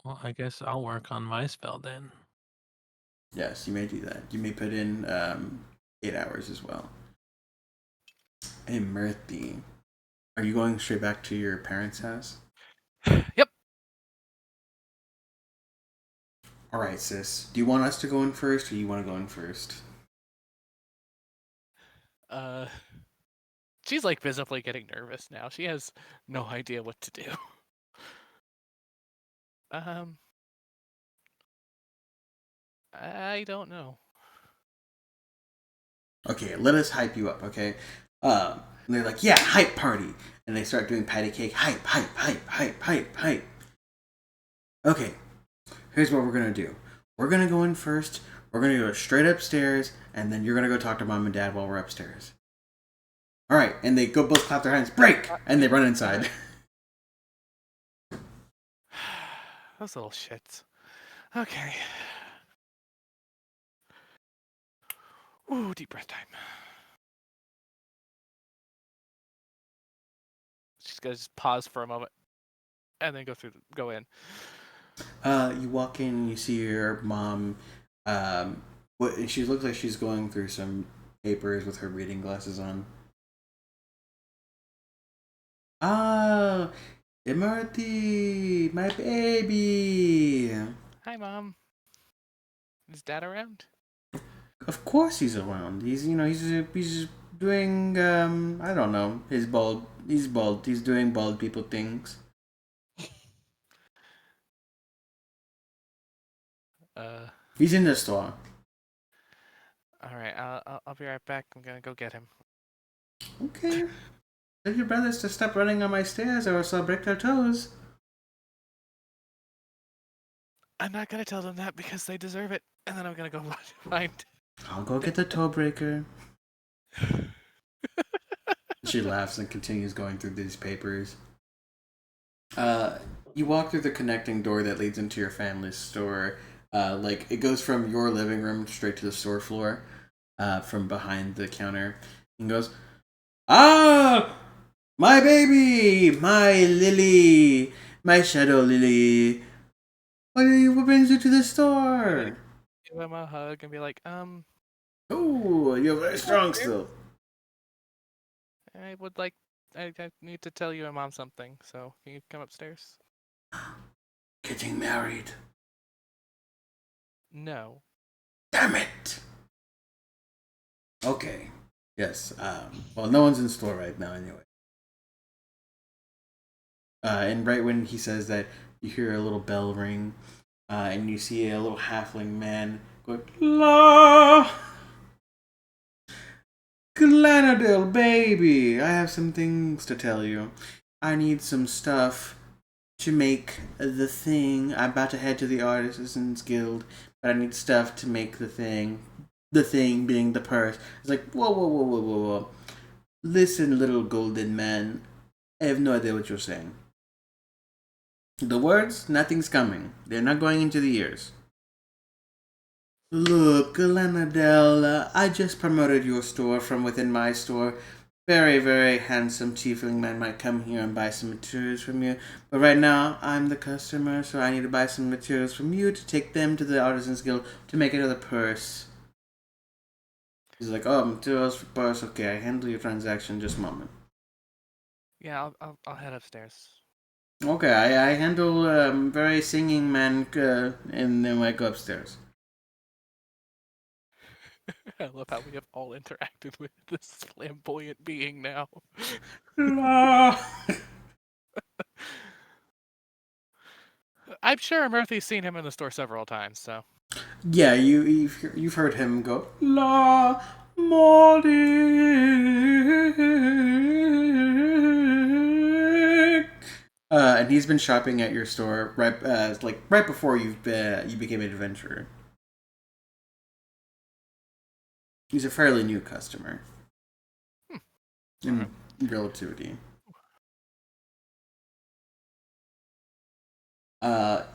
Well, I guess I'll work on my spell then. Yes, you may do that. You may put in 8 hours as well. Hey, Murthy, are you going straight back to your parents' house? Yep. All right, sis. Do you want us to go in first, or you want to go in first? Uh, she's like visibly getting nervous now. She has no idea what to do. Um, I don't know. Okay, let us hype you up, okay? And they're like, yeah, hype party. And they start doing patty cake. Hype, hype, hype, hype, hype, hype. Okay, here's what we're gonna do. We're gonna go in first. We're gonna go straight upstairs, and then you're gonna go talk to mom and dad while we're upstairs. All right, and they go both clap their hands, break, and they run inside. Those little shits. Okay. Ooh, deep breath time. She's gonna just pause for a moment, and then go in. You walk in, and you see your mom. She looks like she's going through some papers with her reading glasses on. Ah, Imarti, my baby. Hi, Mom. Is Dad around? Of course he's around. He's doing I don't know. He's bald. He's bald. He's doing bald people things. Uh, He's in the store. all right. I'll be right back. I'm gonna go get him. Okay. Tell your brothers to stop running on my stairs, or else I'll break their toes. I'm not gonna tell them that because they deserve it, and then I'm gonna go find. I'll go get the toe breaker. She laughs and continues going through these papers. You walk through the connecting door that leads into your family's store. Like it goes from your living room straight to the store floor, from behind the counter, and goes, "Ah, my baby, my Lily, my shadow Lily. What brings you to the store? Give him a hug and be like, Oh, you're very strong still. I would like, I need to tell you and mom something. So can you come upstairs? Getting married. No. Damn it. Okay. Yes. Well, no one's in store right now, anyway. And right when he says that, you hear a little bell ring, and you see a little halfling man going, "La, Glenadale, baby, I have some things to tell you. I need some stuff to make the thing. I'm about to head to the Artisans Guild, but I need stuff to make the thing. The thing being the purse." It's like, whoa, whoa, whoa, whoa, whoa, whoa. Listen, little golden man. I have no idea what you're saying. The words, nothing's coming. They're not going into the ears. Look, Glenadell, I just promoted your store from within my store. Very, very handsome tiefling man might come here and buy some materials from you. But right now, I'm the customer, so I need to buy some materials from you to take them to the Artisans Guild to make another purse. He's like, "Oh, materials for purse. Okay, I handle your transaction. Just a moment." Yeah, I'll head upstairs. Okay, I handle very singing man, and then I go upstairs. I love how we have all interacted with this flamboyant being now. I'm sure Murphy's seen him in the store several times, so. Yeah, you've heard him go, "La morning," and he's been shopping at your store right before you became an adventurer. He's a fairly new customer in relativity.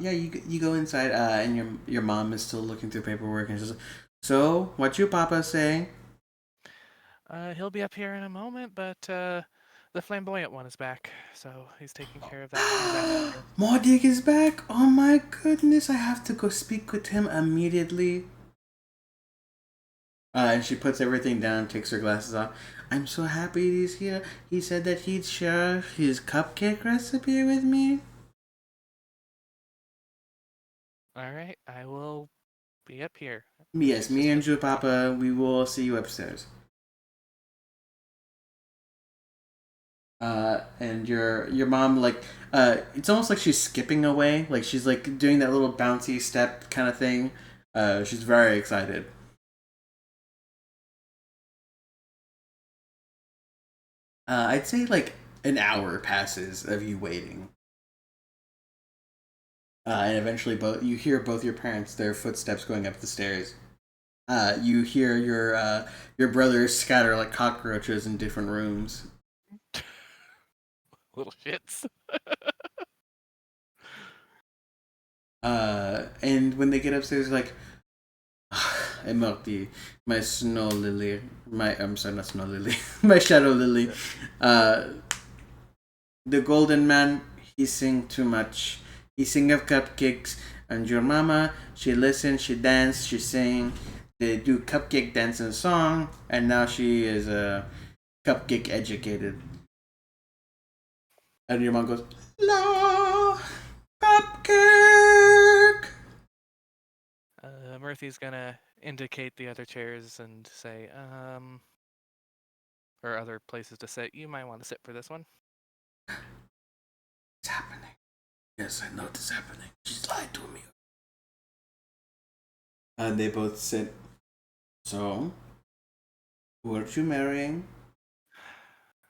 Yeah, you go inside, and your mom is still looking through paperwork, and she's like, "So, what you papa say?" He'll be up here in a moment, but the flamboyant one is back, so he's taking care of that transaction. Mordig is back. Oh my goodness, I have to go speak with him immediately. And she puts everything down, takes her glasses off. "I'm so happy he's here. He said that he'd share his cupcake recipe with me." All right, I will be up here. Yes, me and your papa, we will see you upstairs. And your mom, like, it's almost like she's skipping away, like she's like doing that little bouncy step kind of thing. She's very excited. I'd say like an hour passes of you waiting. And eventually, you hear both your parents, their footsteps going up the stairs. You hear your brothers scatter like cockroaches in different rooms. Little shits. And when they get upstairs, like, Emorti, my snow lily, I'm sorry, not snow lily, my shadow lily. The golden man, he sing too much. He sing of cupcakes, and your mama, she listen, she dance, she sing. They do cupcake dance and song, and now she is cupcake educated. And your mom goes, "La cupcake." Murphy's gonna indicate the other chairs and say, or other places to sit. You might want to sit for this one. It's happening. Yes, I know it's happening. She's lied to me. And they both sit. "So, who are you marrying?"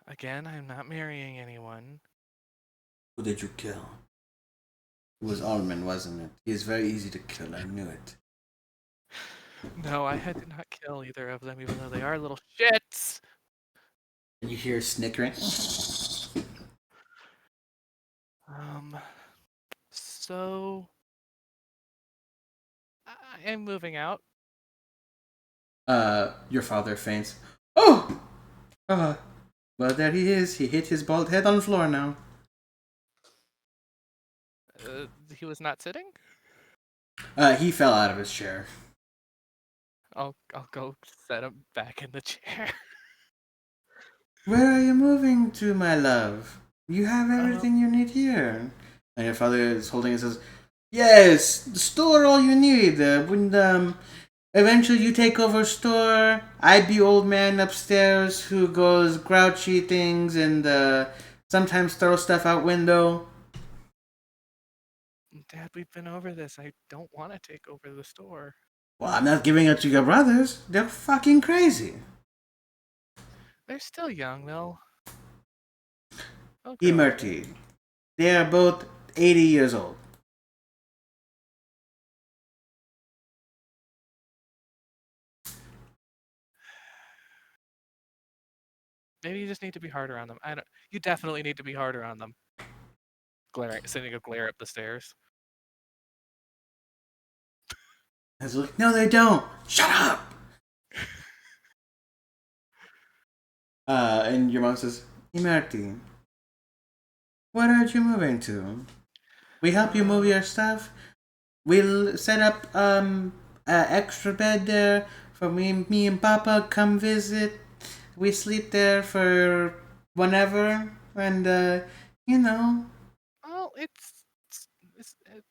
Again, I'm not marrying anyone. "Who did you kill?" "It was Alman, wasn't it? He is very easy to kill. I knew it." No, I did not kill either of them, even though they are little shits. And you hear snickering. So I am moving out. Your father faints. Oh! Well, there he is. He hit his bald head on the floor now. He was not sitting. He fell out of his chair. I'll go set him back in the chair. Where are you moving to, my love? You have everything you need here. And your father is holding it and says, yes, store all you need. When eventually you take over store, I be old man upstairs who goes grouchy things and sometimes throw stuff out window. Dad, we've been over this. I don't want to take over the store. Well, I'm not giving it to your brothers. They're fucking crazy. They're still young, though. They'll grow out of it. Emerty. They are both 80 years old. Maybe you just need to be harder on them. I don't. You definitely need to be harder on them. Sending a glare up the stairs. I was like, no, they don't. Shut up. And your mom says, Emerty, where are you moving to? We help you move your stuff. We'll set up an extra bed there for me and Papa come visit. We sleep there for whenever, and you know. Well, it's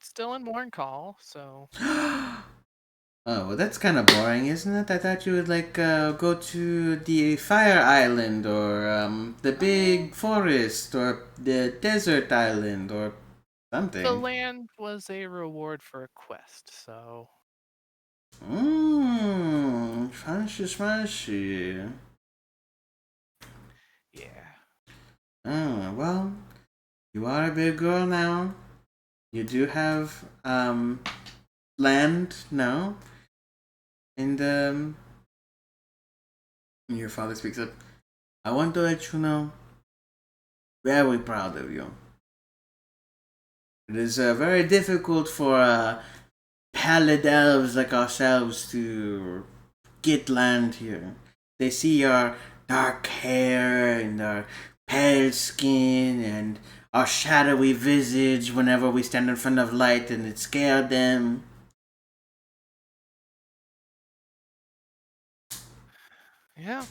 still in Morncall, so. Oh, well, that's kind of boring, isn't it? I thought you would like go to the Fire Island or the big forest or the desert island or something. The land was a reward for a quest, so. Fancy. Yeah. Oh, well, you are a big girl now. You do have land now. And your father speaks up. I want to let you know, very proud of you. It is very difficult for pallid elves like ourselves to get land here. They see our dark hair and our pale skin and our shadowy visage whenever we stand in front of light, and it scared them. Yeah.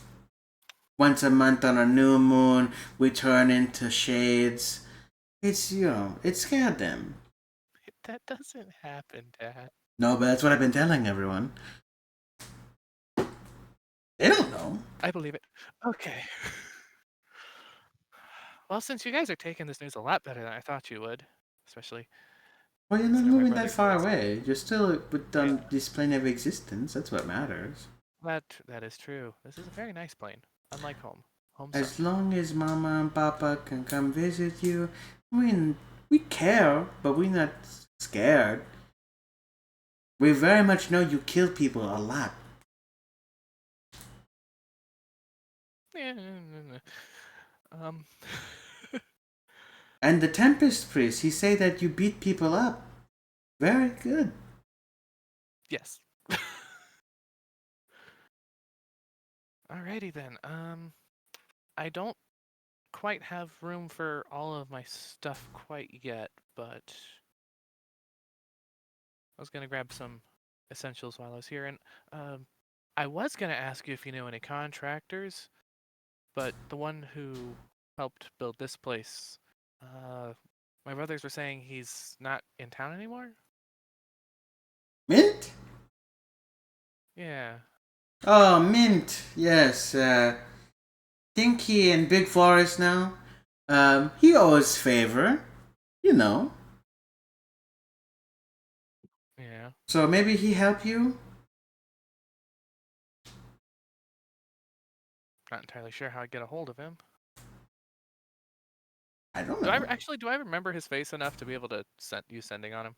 Once a month on a new moon, we turn into shades. It's, it scared them. That doesn't happen, Dad. No, but that's what I've been telling everyone. They don't know. I believe it. Okay. Well, since you guys are taking this news a lot better than I thought you would, especially. Well, you're not considering my moving that brother's far face. away. You're still with Yeah. this plane of existence. That's what matters. That is true. This is a very nice plane, unlike home. Home As sucks. long as Mama and Papa can come visit you, we care, but we're not scared. We very much know you kill people a lot. Yeah. And the Tempest Priest, he say that you beat people up. Very good. Yes. Alrighty then. I don't quite have room for all of my stuff quite yet, but I was gonna grab some essentials while I was here, and I was gonna ask you if you knew any contractors, but the one who helped build this place, my brothers were saying he's not in town anymore. Mint? Yeah. Oh, Mint. Yes. Think he in Big Forest now. He owes favor. You know. Yeah. So maybe he help you? Not entirely sure how I get a hold of him. I don't Do know. I remember his face enough to be able to sending on him?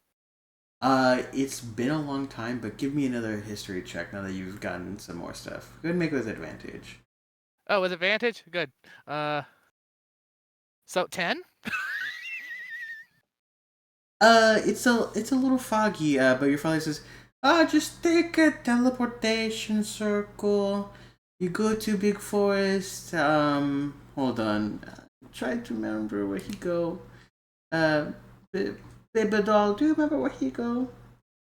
It's been a long time, but give me another history check now that you've gotten some more stuff. Go ahead and make it with advantage. Oh, with advantage? Good. So 10? It's a little foggy. But your father says, just take a teleportation circle. You go to big forest. Hold on. Try to remember where he go. Uh, Baby doll, do you remember where he go?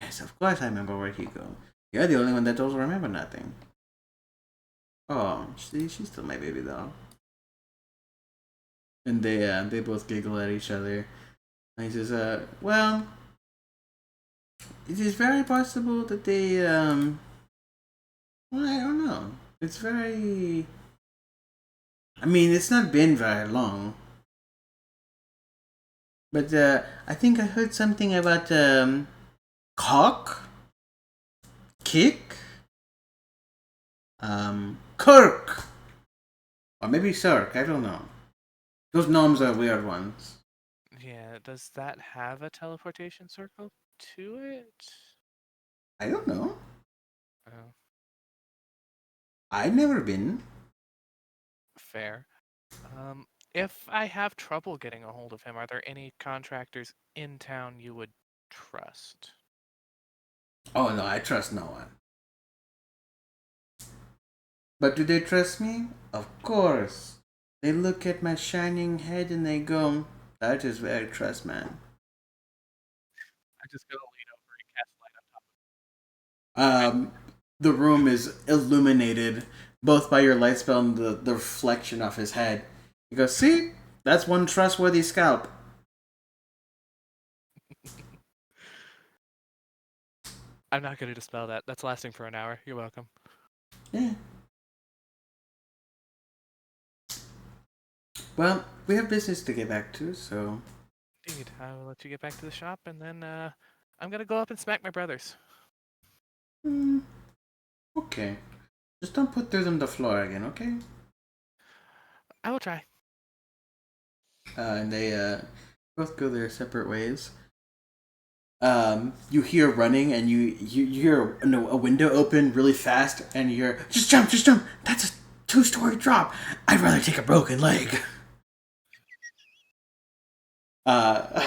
Yes, of course I remember where he go. You're the only one that doesn't remember nothing. Oh, she's still my baby doll. And they both giggle at each other. And he says, well, it is very possible that they, well, I don't know. It's very, I mean, it's not been very long. But, I think I heard something about, cock, kick, Kirk, or maybe Cirque, I don't know. Those gnomes are weird ones. Yeah, does that have a teleportation circle to it? I don't know. Oh, I've never been. fair. If I have trouble getting a hold of him, are there any contractors in town you would trust? Oh no, I trust no one. But do they trust me? Of course. They look at my shining head and they go, that is very trust man. I'm just gonna lean over and cast light on top. The room is illuminated both by your light spell and the reflection of his head. He goes, see? That's one trustworthy scalp. I'm not gonna dispel that. That's lasting for an hour. You're welcome. Yeah. Well, we have business to get back to, so. Indeed, I will let you get back to the shop, and then I'm gonna go up and smack my brothers. Okay. Just don't put through them the floor again, okay? I will try. And they both go their separate ways. You hear running, and you hear a window open really fast, and you hear, just jump, just jump. That's a 2-story drop. I'd rather take a broken leg. Uh,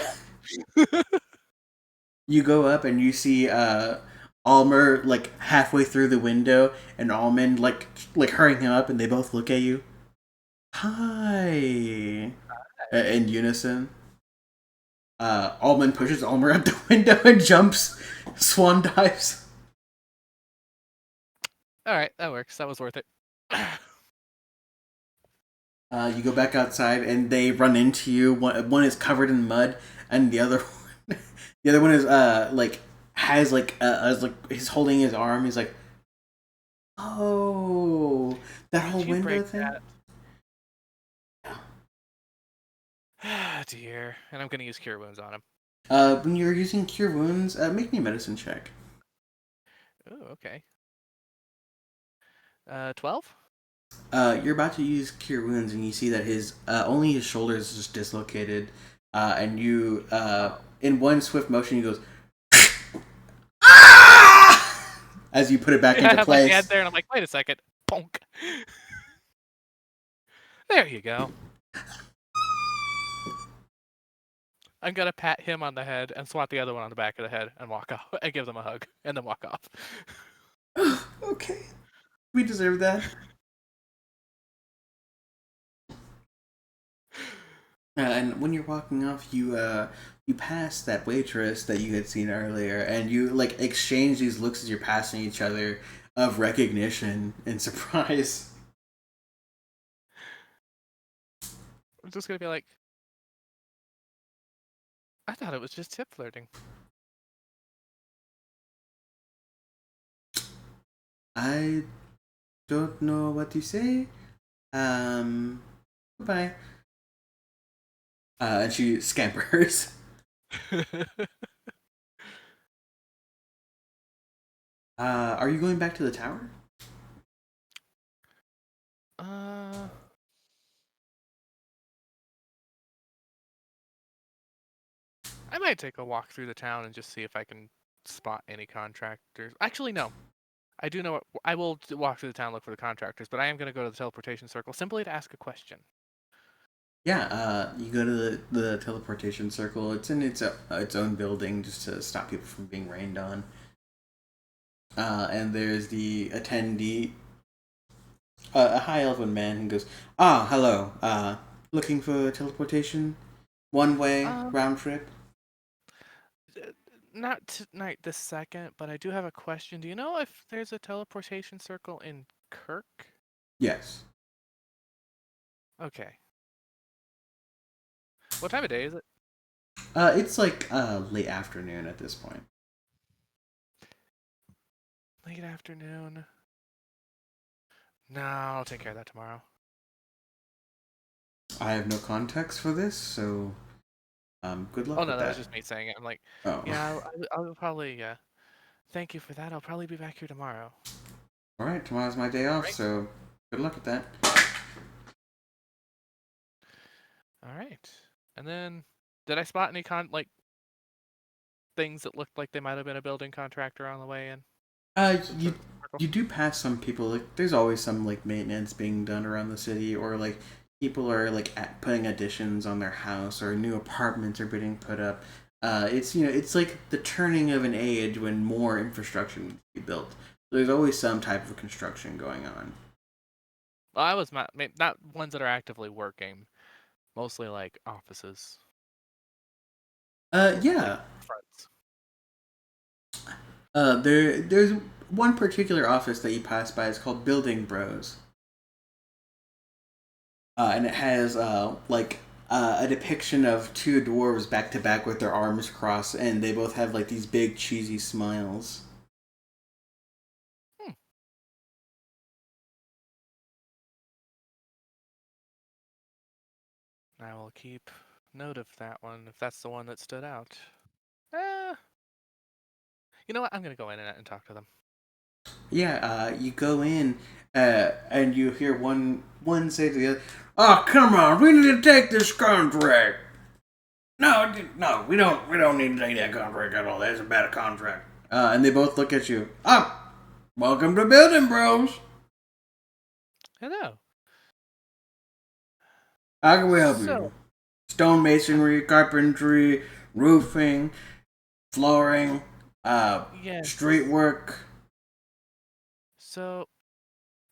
you go up and you see Almer like halfway through the window, and Almond like hurrying him up, and they both look at you. Hi. In unison. Almond pushes Almer out the window and jumps, swan dives. All right, that works. That was worth it. You go back outside, and they run into you. One is covered in mud, and the other the other one is like has like he's holding his arm. He's like, oh, that whole Did you window break thing. Ah, dear. And I'm gonna use cure wounds on him. When you're using cure wounds, make me a medicine check. Oh, okay. 12? You're about to use cure wounds, and you see that his only his shoulder is just dislocated, and you in one swift motion he goes ah! As you put it back I into have my hand place. there, and I'm like, wait a second. Bonk. There you go. I'm gonna pat him on the head and swat the other one on the back of the head and walk off and give them a hug and then walk off. Okay, we deserve that. And when you're walking off, you pass that waitress that you had seen earlier, and you like exchange these looks as you're passing each other of recognition and surprise. I'm just gonna be like, I thought it was just tip flirting. I don't know what to say. Goodbye. And she scampers. Are you going back to the tower? I might take a walk through the town and just see if I can spot any contractors. Actually, no. I do know what I will walk through the town, look for the contractors, but I am going to go to the teleportation circle simply to ask a question. Yeah, you go to the teleportation circle. It's in its own building just to stop people from being rained on. And there's the attendee, a high elven man, who goes, "Ah, hello. Looking for teleportation? One way Um, round trip?" not tonight this second, but I do have a question. Do you know if there's a teleportation circle in Kirk? Yes. Okay. What time of day is it? It's like late afternoon at this point. Late afternoon. No, I'll take care of that tomorrow. I have no context for this, so good luck Oh no, with that was that. just me saying it. I'm like, Oh, yeah, I'll probably. Thank you for that. I'll probably be back here tomorrow. all right. Tomorrow's my day off, Right. so good luck with that. All right. And then, did I spot any things that looked like they might have been a building contractor on the way in? You you do pass some people. Like, there's always some like maintenance being done around the city, or like people are like putting additions on their house, or new apartments are being put up. It's it's like the turning of an age when more infrastructure needs to be built. There's always some type of construction going on. Well, I was not ones that are actively working, mostly like offices, like Yeah. fronts. There's one particular office that you pass by. It's called Building Bros. And it has a depiction of two dwarves back to back with their arms crossed, and they both have like these big cheesy smiles. Hmm. I will keep note of that one if that's the one that stood out. Eh, you know what? I'm gonna go in and talk to them. Yeah, you go in, and you hear one say to the other, "Oh, come on, we need to take this contract." No, no, we don't need to take that contract at all. That's a bad contract. And they both look at you. Ah, welcome to Building Bros. Hello. How can we help So, you? Stonemasonry, carpentry, roofing, flooring, yes. street work. So,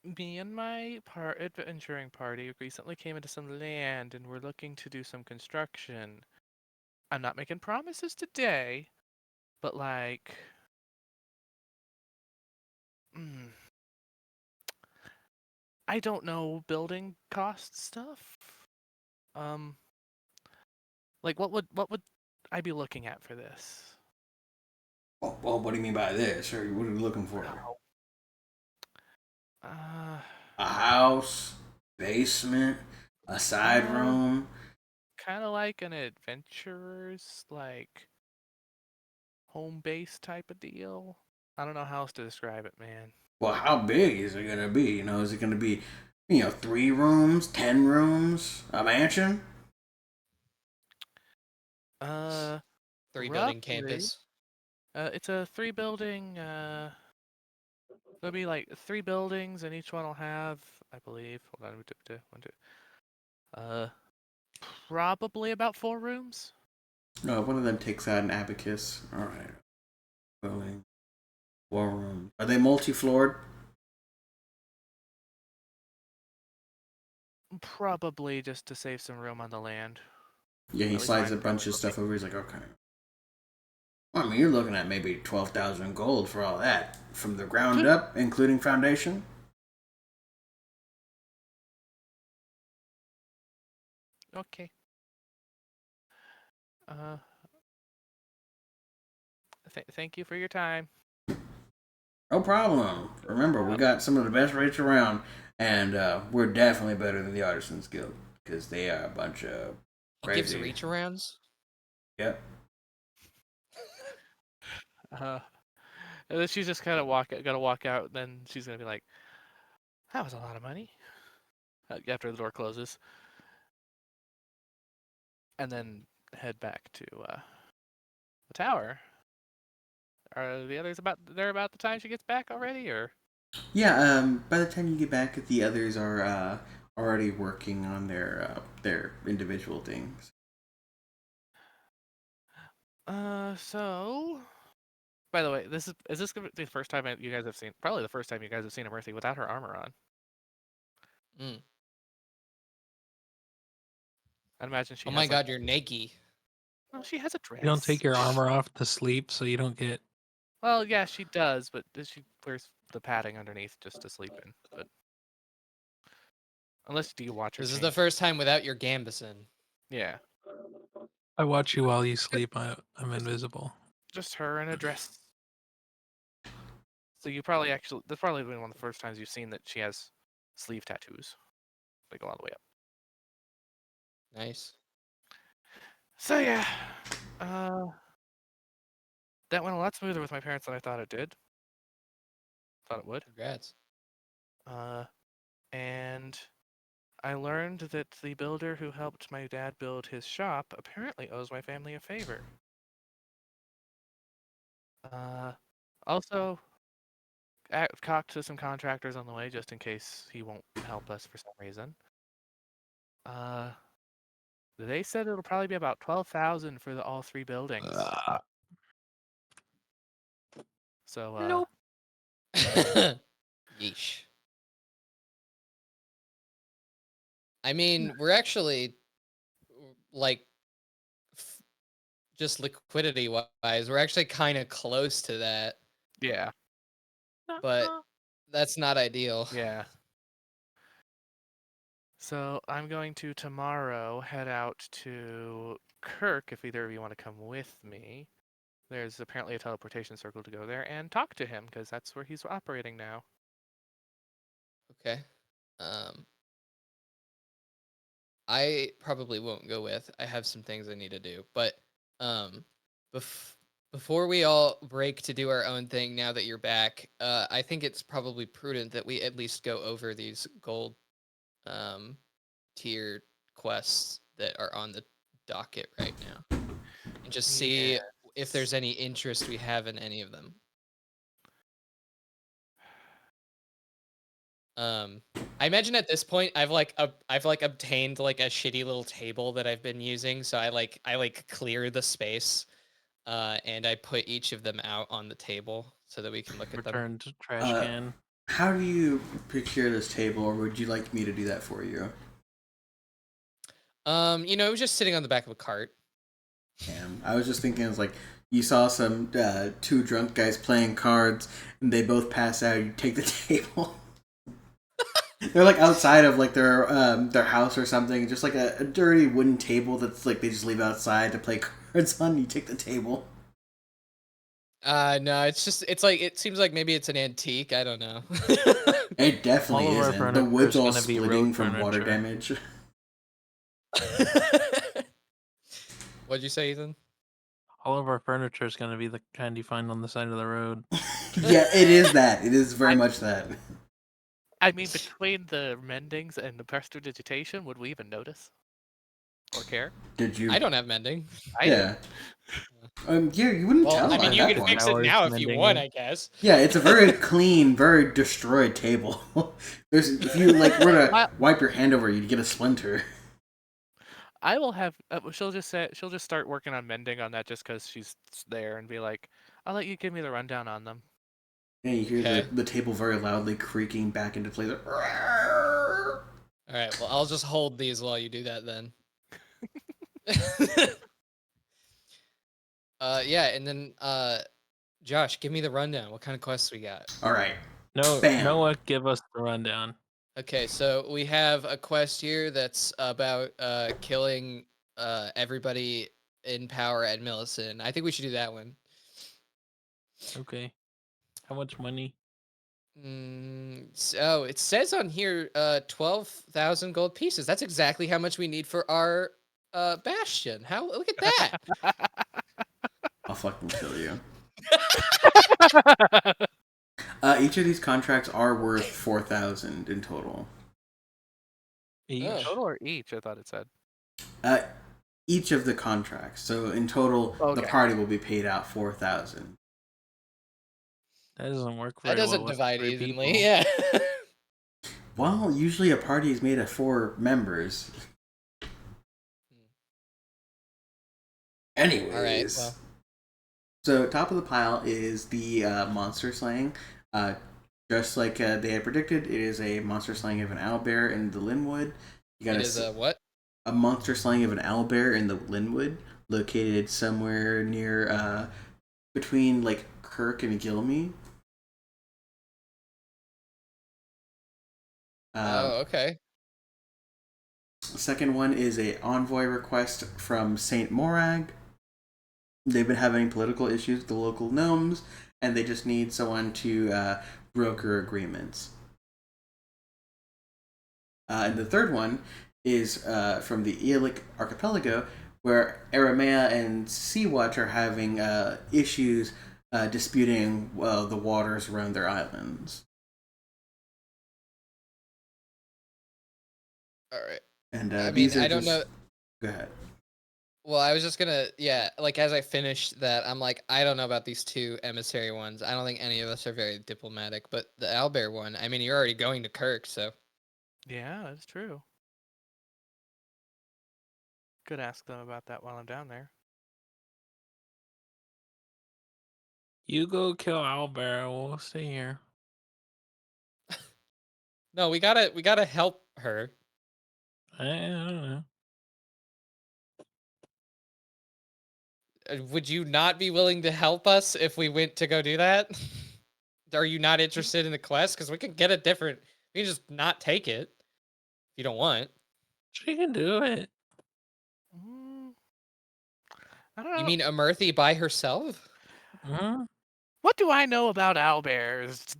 me and my adventuring party recently came into some land and we're looking to do some construction. I'm not making promises today, but mm, I don't know building cost stuff. Um, like what would I be looking at for this? Well, what do you mean by this? Or what are you looking for? Oh, uh, A house, basement, a side uh, room. kind of like an adventurer's home base type of deal. I don't know how else to describe it, man. Well, how big is it gonna be? Is it gonna be, 3 rooms, 10 rooms, a mansion? Uh, Three building roughly, campus. it's a three building. There'll be like three buildings, and each one will have, I believe. Hold on, one, two. Uh, probably about 4 rooms. No, one of them takes out an abacus. All right, building, 4 rooms. Are they multi-floored? Probably just to save some room on the land. Yeah, he At least slides mine a probably bunch of will be. stuff over. He's like, okay. Well, I mean, you're looking at maybe 12,000 gold for all that, from the ground up, including foundation. Okay. Uh, thank you for your time. No problem. Remember, we got some of the best rates around, and we're definitely better than the Artisans Guild because they are a bunch of He gives crazy. reach arounds. Yep. Uh, and then she's just gotta walk out. Then she's gonna be like, "That was a lot of money." After the door closes, and then head back to the tower. Are the others about the time she gets back already, or? Yeah. By the time you get back, the others are already working on their individual things. So, by the way, is this gonna be the first time you guys have seen? Probably the first time you guys have seen Emerthy without her armor on. Mm. I'd imagine she Oh has my like. god, you're naked. Well, she has a dress. You don't take your armor off to sleep, so you don't get. Well, yeah, she does, but she wears the padding underneath just to sleep in. But unless do you watch her This is change? the first time without your gambison. Yeah, I watch you while you sleep. I'm invisible. just her in a dress. So you probably that's probably been one of the first times you've seen that she has sleeve tattoos. They go all the way up. Nice. So yeah, that went a lot smoother with my parents than I thought it did. Thought it would. Congrats. And I learned that the builder who helped my dad build his shop apparently owes my family a favor. Also, I've talked to some contractors on the way just in case he won't help us for some reason. They said it'll probably be about 12,000 for all 3 buildings. So, Nope. Yeesh. I mean, we're actually like just liquidity wise, we're actually kind of close to that, yeah, but that's not ideal. yeah. So I'm going to tomorrow head out to Kirk if either of you want to come with me. There's apparently a teleportation circle to go there and talk to him because that's where he's operating now. Okay. I probably won't go with. I have some things I need to do, but before we all break to do our own thing, now that you're back, I think it's probably prudent that we at least go over these gold tier quests that are on the docket right now, and just see if there's any interest we have in any of them. I imagine at this point I've obtained like a shitty little table that I've been using, so I clear the space, and I put each of them out on the table so that we can look at them. Returned trash can. How do you procure this table, or would you like me to do that for you? It was just sitting on the back of a cart. Damn. I was just thinking, it's like you saw some 2 drunk guys playing cards, and they both pass out. You take the table. They're like outside of like their house or something, just like a dirty wooden table that's like they just leave outside to play cards on. You take the table. No, it seems like maybe it's an antique. I don't know. It definitely All of our isn't. The furniture wood's is all gonna be splitting road from water furniture. damage. What'd you say, Ethan? All of our furniture is going to be the kind you find on the side of the road. Yeah, it is that. It is very much that. I mean, between the mendings and the prestidigitation, would we even notice or care? Did you? I don't have mending. Yeah. Yeah, you wouldn't tell. I mean, at you that can point. fix it now if you Mending want, it. I guess. Yeah, it's a very clean, very destroyed table. If you like were to wipe your hand over, you'd get a splinter. I will have. She'll just start working on mending on that just because she's there and be like, "I'll let you give me the rundown on them." Yeah, you hear Okay. the table very loudly creaking back into place. All right. Well, I'll just hold these while you do that then. Yeah, and then Josh, give me the rundown. What kind of quests we got? All right. No, Bam. Noah, give us the rundown. Okay, so we have a quest here that's about killing everybody in power at Millicent. I think we should do that one. Okay. How much money? So it says on here 12,000 gold pieces. That's exactly how much we need for our bastion. Look at that. I'll fucking kill you. Each of these contracts are worth 4,000 in total. Each. Oh. Total or each? I thought it said. Each of the contracts. So in total, the party will be paid out 4,000. That doesn't work That very doesn't well with divide 3 evenly. people. Yeah. Well, usually a party is made of 4 members. All right. Anyways, Well, so top of the pile is the monster slaying. Uh, just like they had predicted, it is a monster slaying of an owlbear in the Linwood. You got it is a what? a monster slaying of an owlbear in the Linwood, located somewhere near between like Kirk and Gilmy. Oh, okay. Second one is a envoy request from Saint Morag. They've been having political issues with the local gnomes, and they just need someone to broker agreements. And the third one is from the Aeolic Archipelago, where Aramea and Sea-Watch are having issues disputing the waters around their islands. All right. And I mean, these are I don't just. know. Go ahead. Well, I was just gonna, yeah, like as I finished that, I'm like, I don't know about these 2 emissary ones. I don't think any of us are very diplomatic, but the owlbear one, I mean, you're already going to Kirk, so. Yeah, that's true. Could ask them about that while I'm down there. You go kill Owlbear. We'll stay here. No, we gotta help her. I don't know. Would you not be willing to help us if we went to go do that? Are you not interested in the quest? Because we can get a different. We can just not take it if you don't want. She can do it. Mm, I don't You know. mean Amerthi by herself? Hmm? What do I know about owlbears?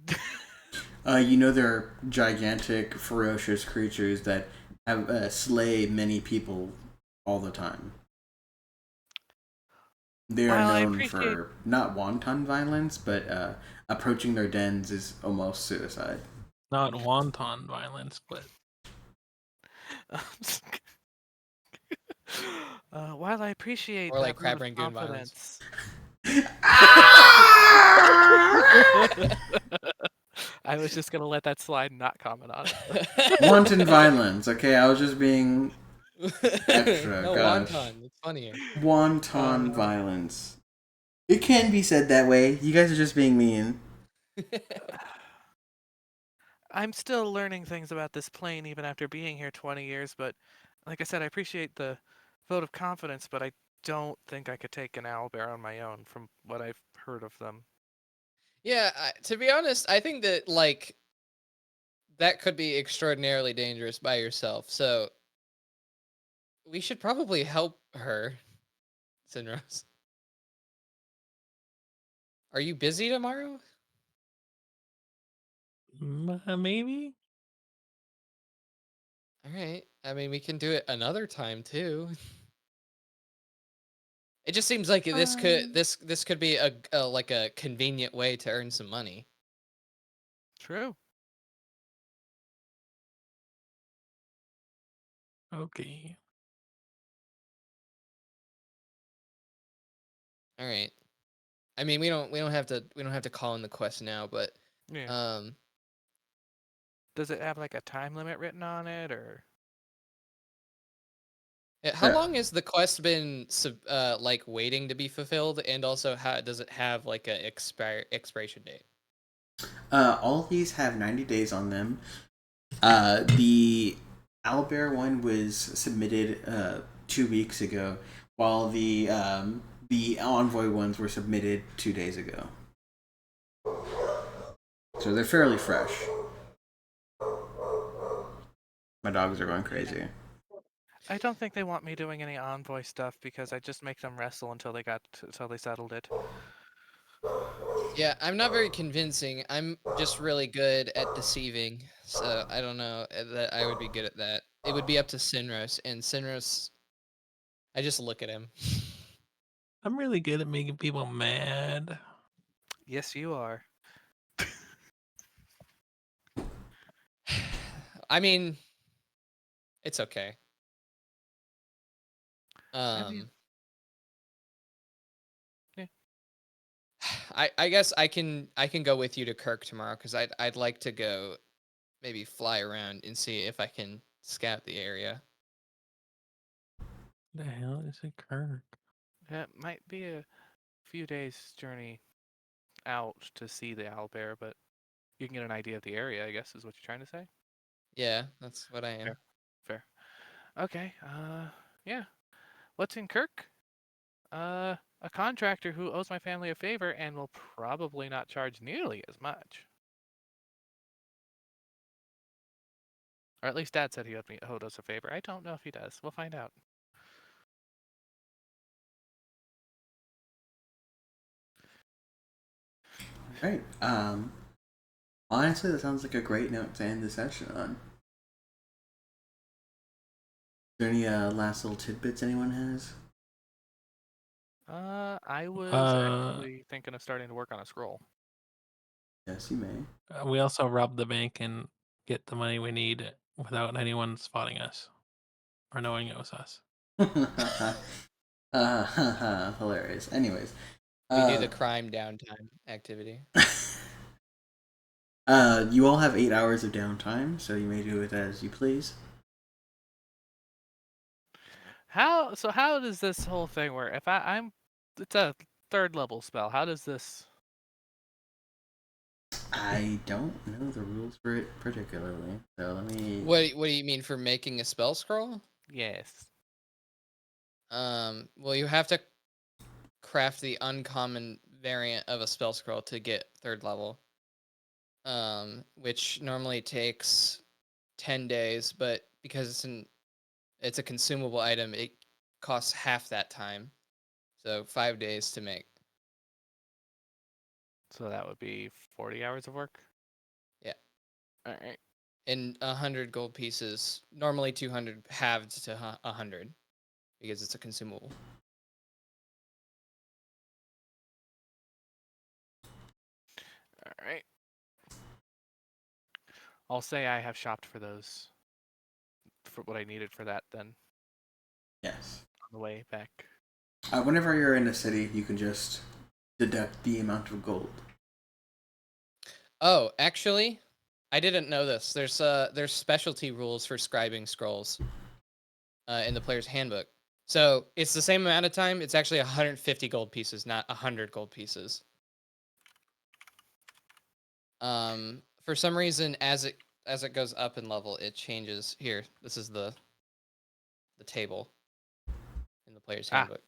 You know they're gigantic, ferocious creatures that have slay many people all the time. They are While I known appreciate for not wanton violence, but approaching their dens is almost suicide. Not wanton violence, but while I appreciate Or like that vote crab of rangoon violence? confidence, I was just gonna let that slide and not comment on it. Wanton violence. Okay, I was just being extra. No, Gosh, wonton. It's funnier. wanton violence. It can be said that way. You guys are just being mean. I'm still learning things about this plane even after being here 20 years, but like I said, I appreciate the vote of confidence, but I don't think I could take an owlbear on my own from what I've heard of them. Yeah, to be honest, I think that like that could be extraordinarily dangerous by yourself. So we should probably help her, Sinrose. Are you busy tomorrow? maybe. All right. I mean, we can do it another time too. It just seems like this could be a like a convenient way to earn some money. True. Okay. All right. I mean, we don't have to call in the quest now, but Yeah. Does it have like a time limit written on it, or? how long has the quest been like waiting to be fulfilled, and also how does it have like a expiration date? All of these have 90 days on them. The owlbear one was submitted 2 weeks ago, while the envoy ones were submitted 2 days ago. So they're fairly fresh. My dogs are going crazy. I don't think they want me doing any envoy stuff because I just make them wrestle until they settled it. Yeah, I'm not very convincing. I'm just really good at deceiving, so I don't know that I would be good at that. It would be up to Sinros, and Sinros, I just look at him. I'm really good at making people mad. Yes, you are. I mean, it's okay. I mean, yeah. I guess I can go with you to Kirk tomorrow because I'd like to go maybe fly around and see if I can scout the area. The hell is it, Kirk? It might be a few days' journey out to see the owlbear, but you can get an idea of the area, I guess, is what you're trying to say? Yeah, that's what I am. Fair. Fair. Okay, yeah. What's in Kirk? A contractor who owes my family a favor and will probably not charge nearly as much. Or at least Dad said he owed us a favor. I don't know if he does. We'll find out. Right. Honestly, that sounds like a great note to end the session on. Is there any last little tidbits anyone has? I was Uh, actually thinking of starting to work on a scroll. Yes, you may. we also rob the bank and get the money we need without anyone spotting us or knowing it was us. Hilarious. Anyways, We do the crime downtime activity. you all have 8 hours of downtime, so you may do it as you please. How does this whole thing work? If I'm it's a 3rd level spell. How does this? I don't know the rules for it particularly, so let me. What do you mean for making a spell scroll? Yes. Well, you have to craft the uncommon variant of a spell scroll to get 3rd level. Which normally takes 10 days, but because it's a consumable item, it costs half that time. So 5 days to make. So that would be 40 hours of work. Yeah. All right. And 100 gold pieces, normally 200 halved to 100 because it's a consumable. All right. I'll say I have shopped for those, for what I needed for that then Yes. on the way back. Whenever you're in a city, you can just deduct the amount of gold. Oh, actually, I didn't know this. There's specialty rules for scribing scrolls in the player's handbook. So it's the same amount of time. It's actually 150 gold pieces, not 100 gold pieces. For some reason, as it goes up in level, it changes. Here, this is the table in the player's handbook.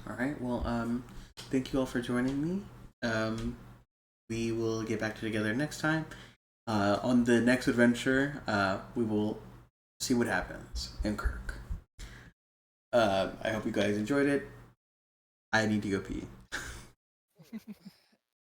All right. Well, thank you all for joining me. We will get back together next time. On the next adventure, we will see what happens in Kirk. I hope you guys enjoyed it. I need to go pee.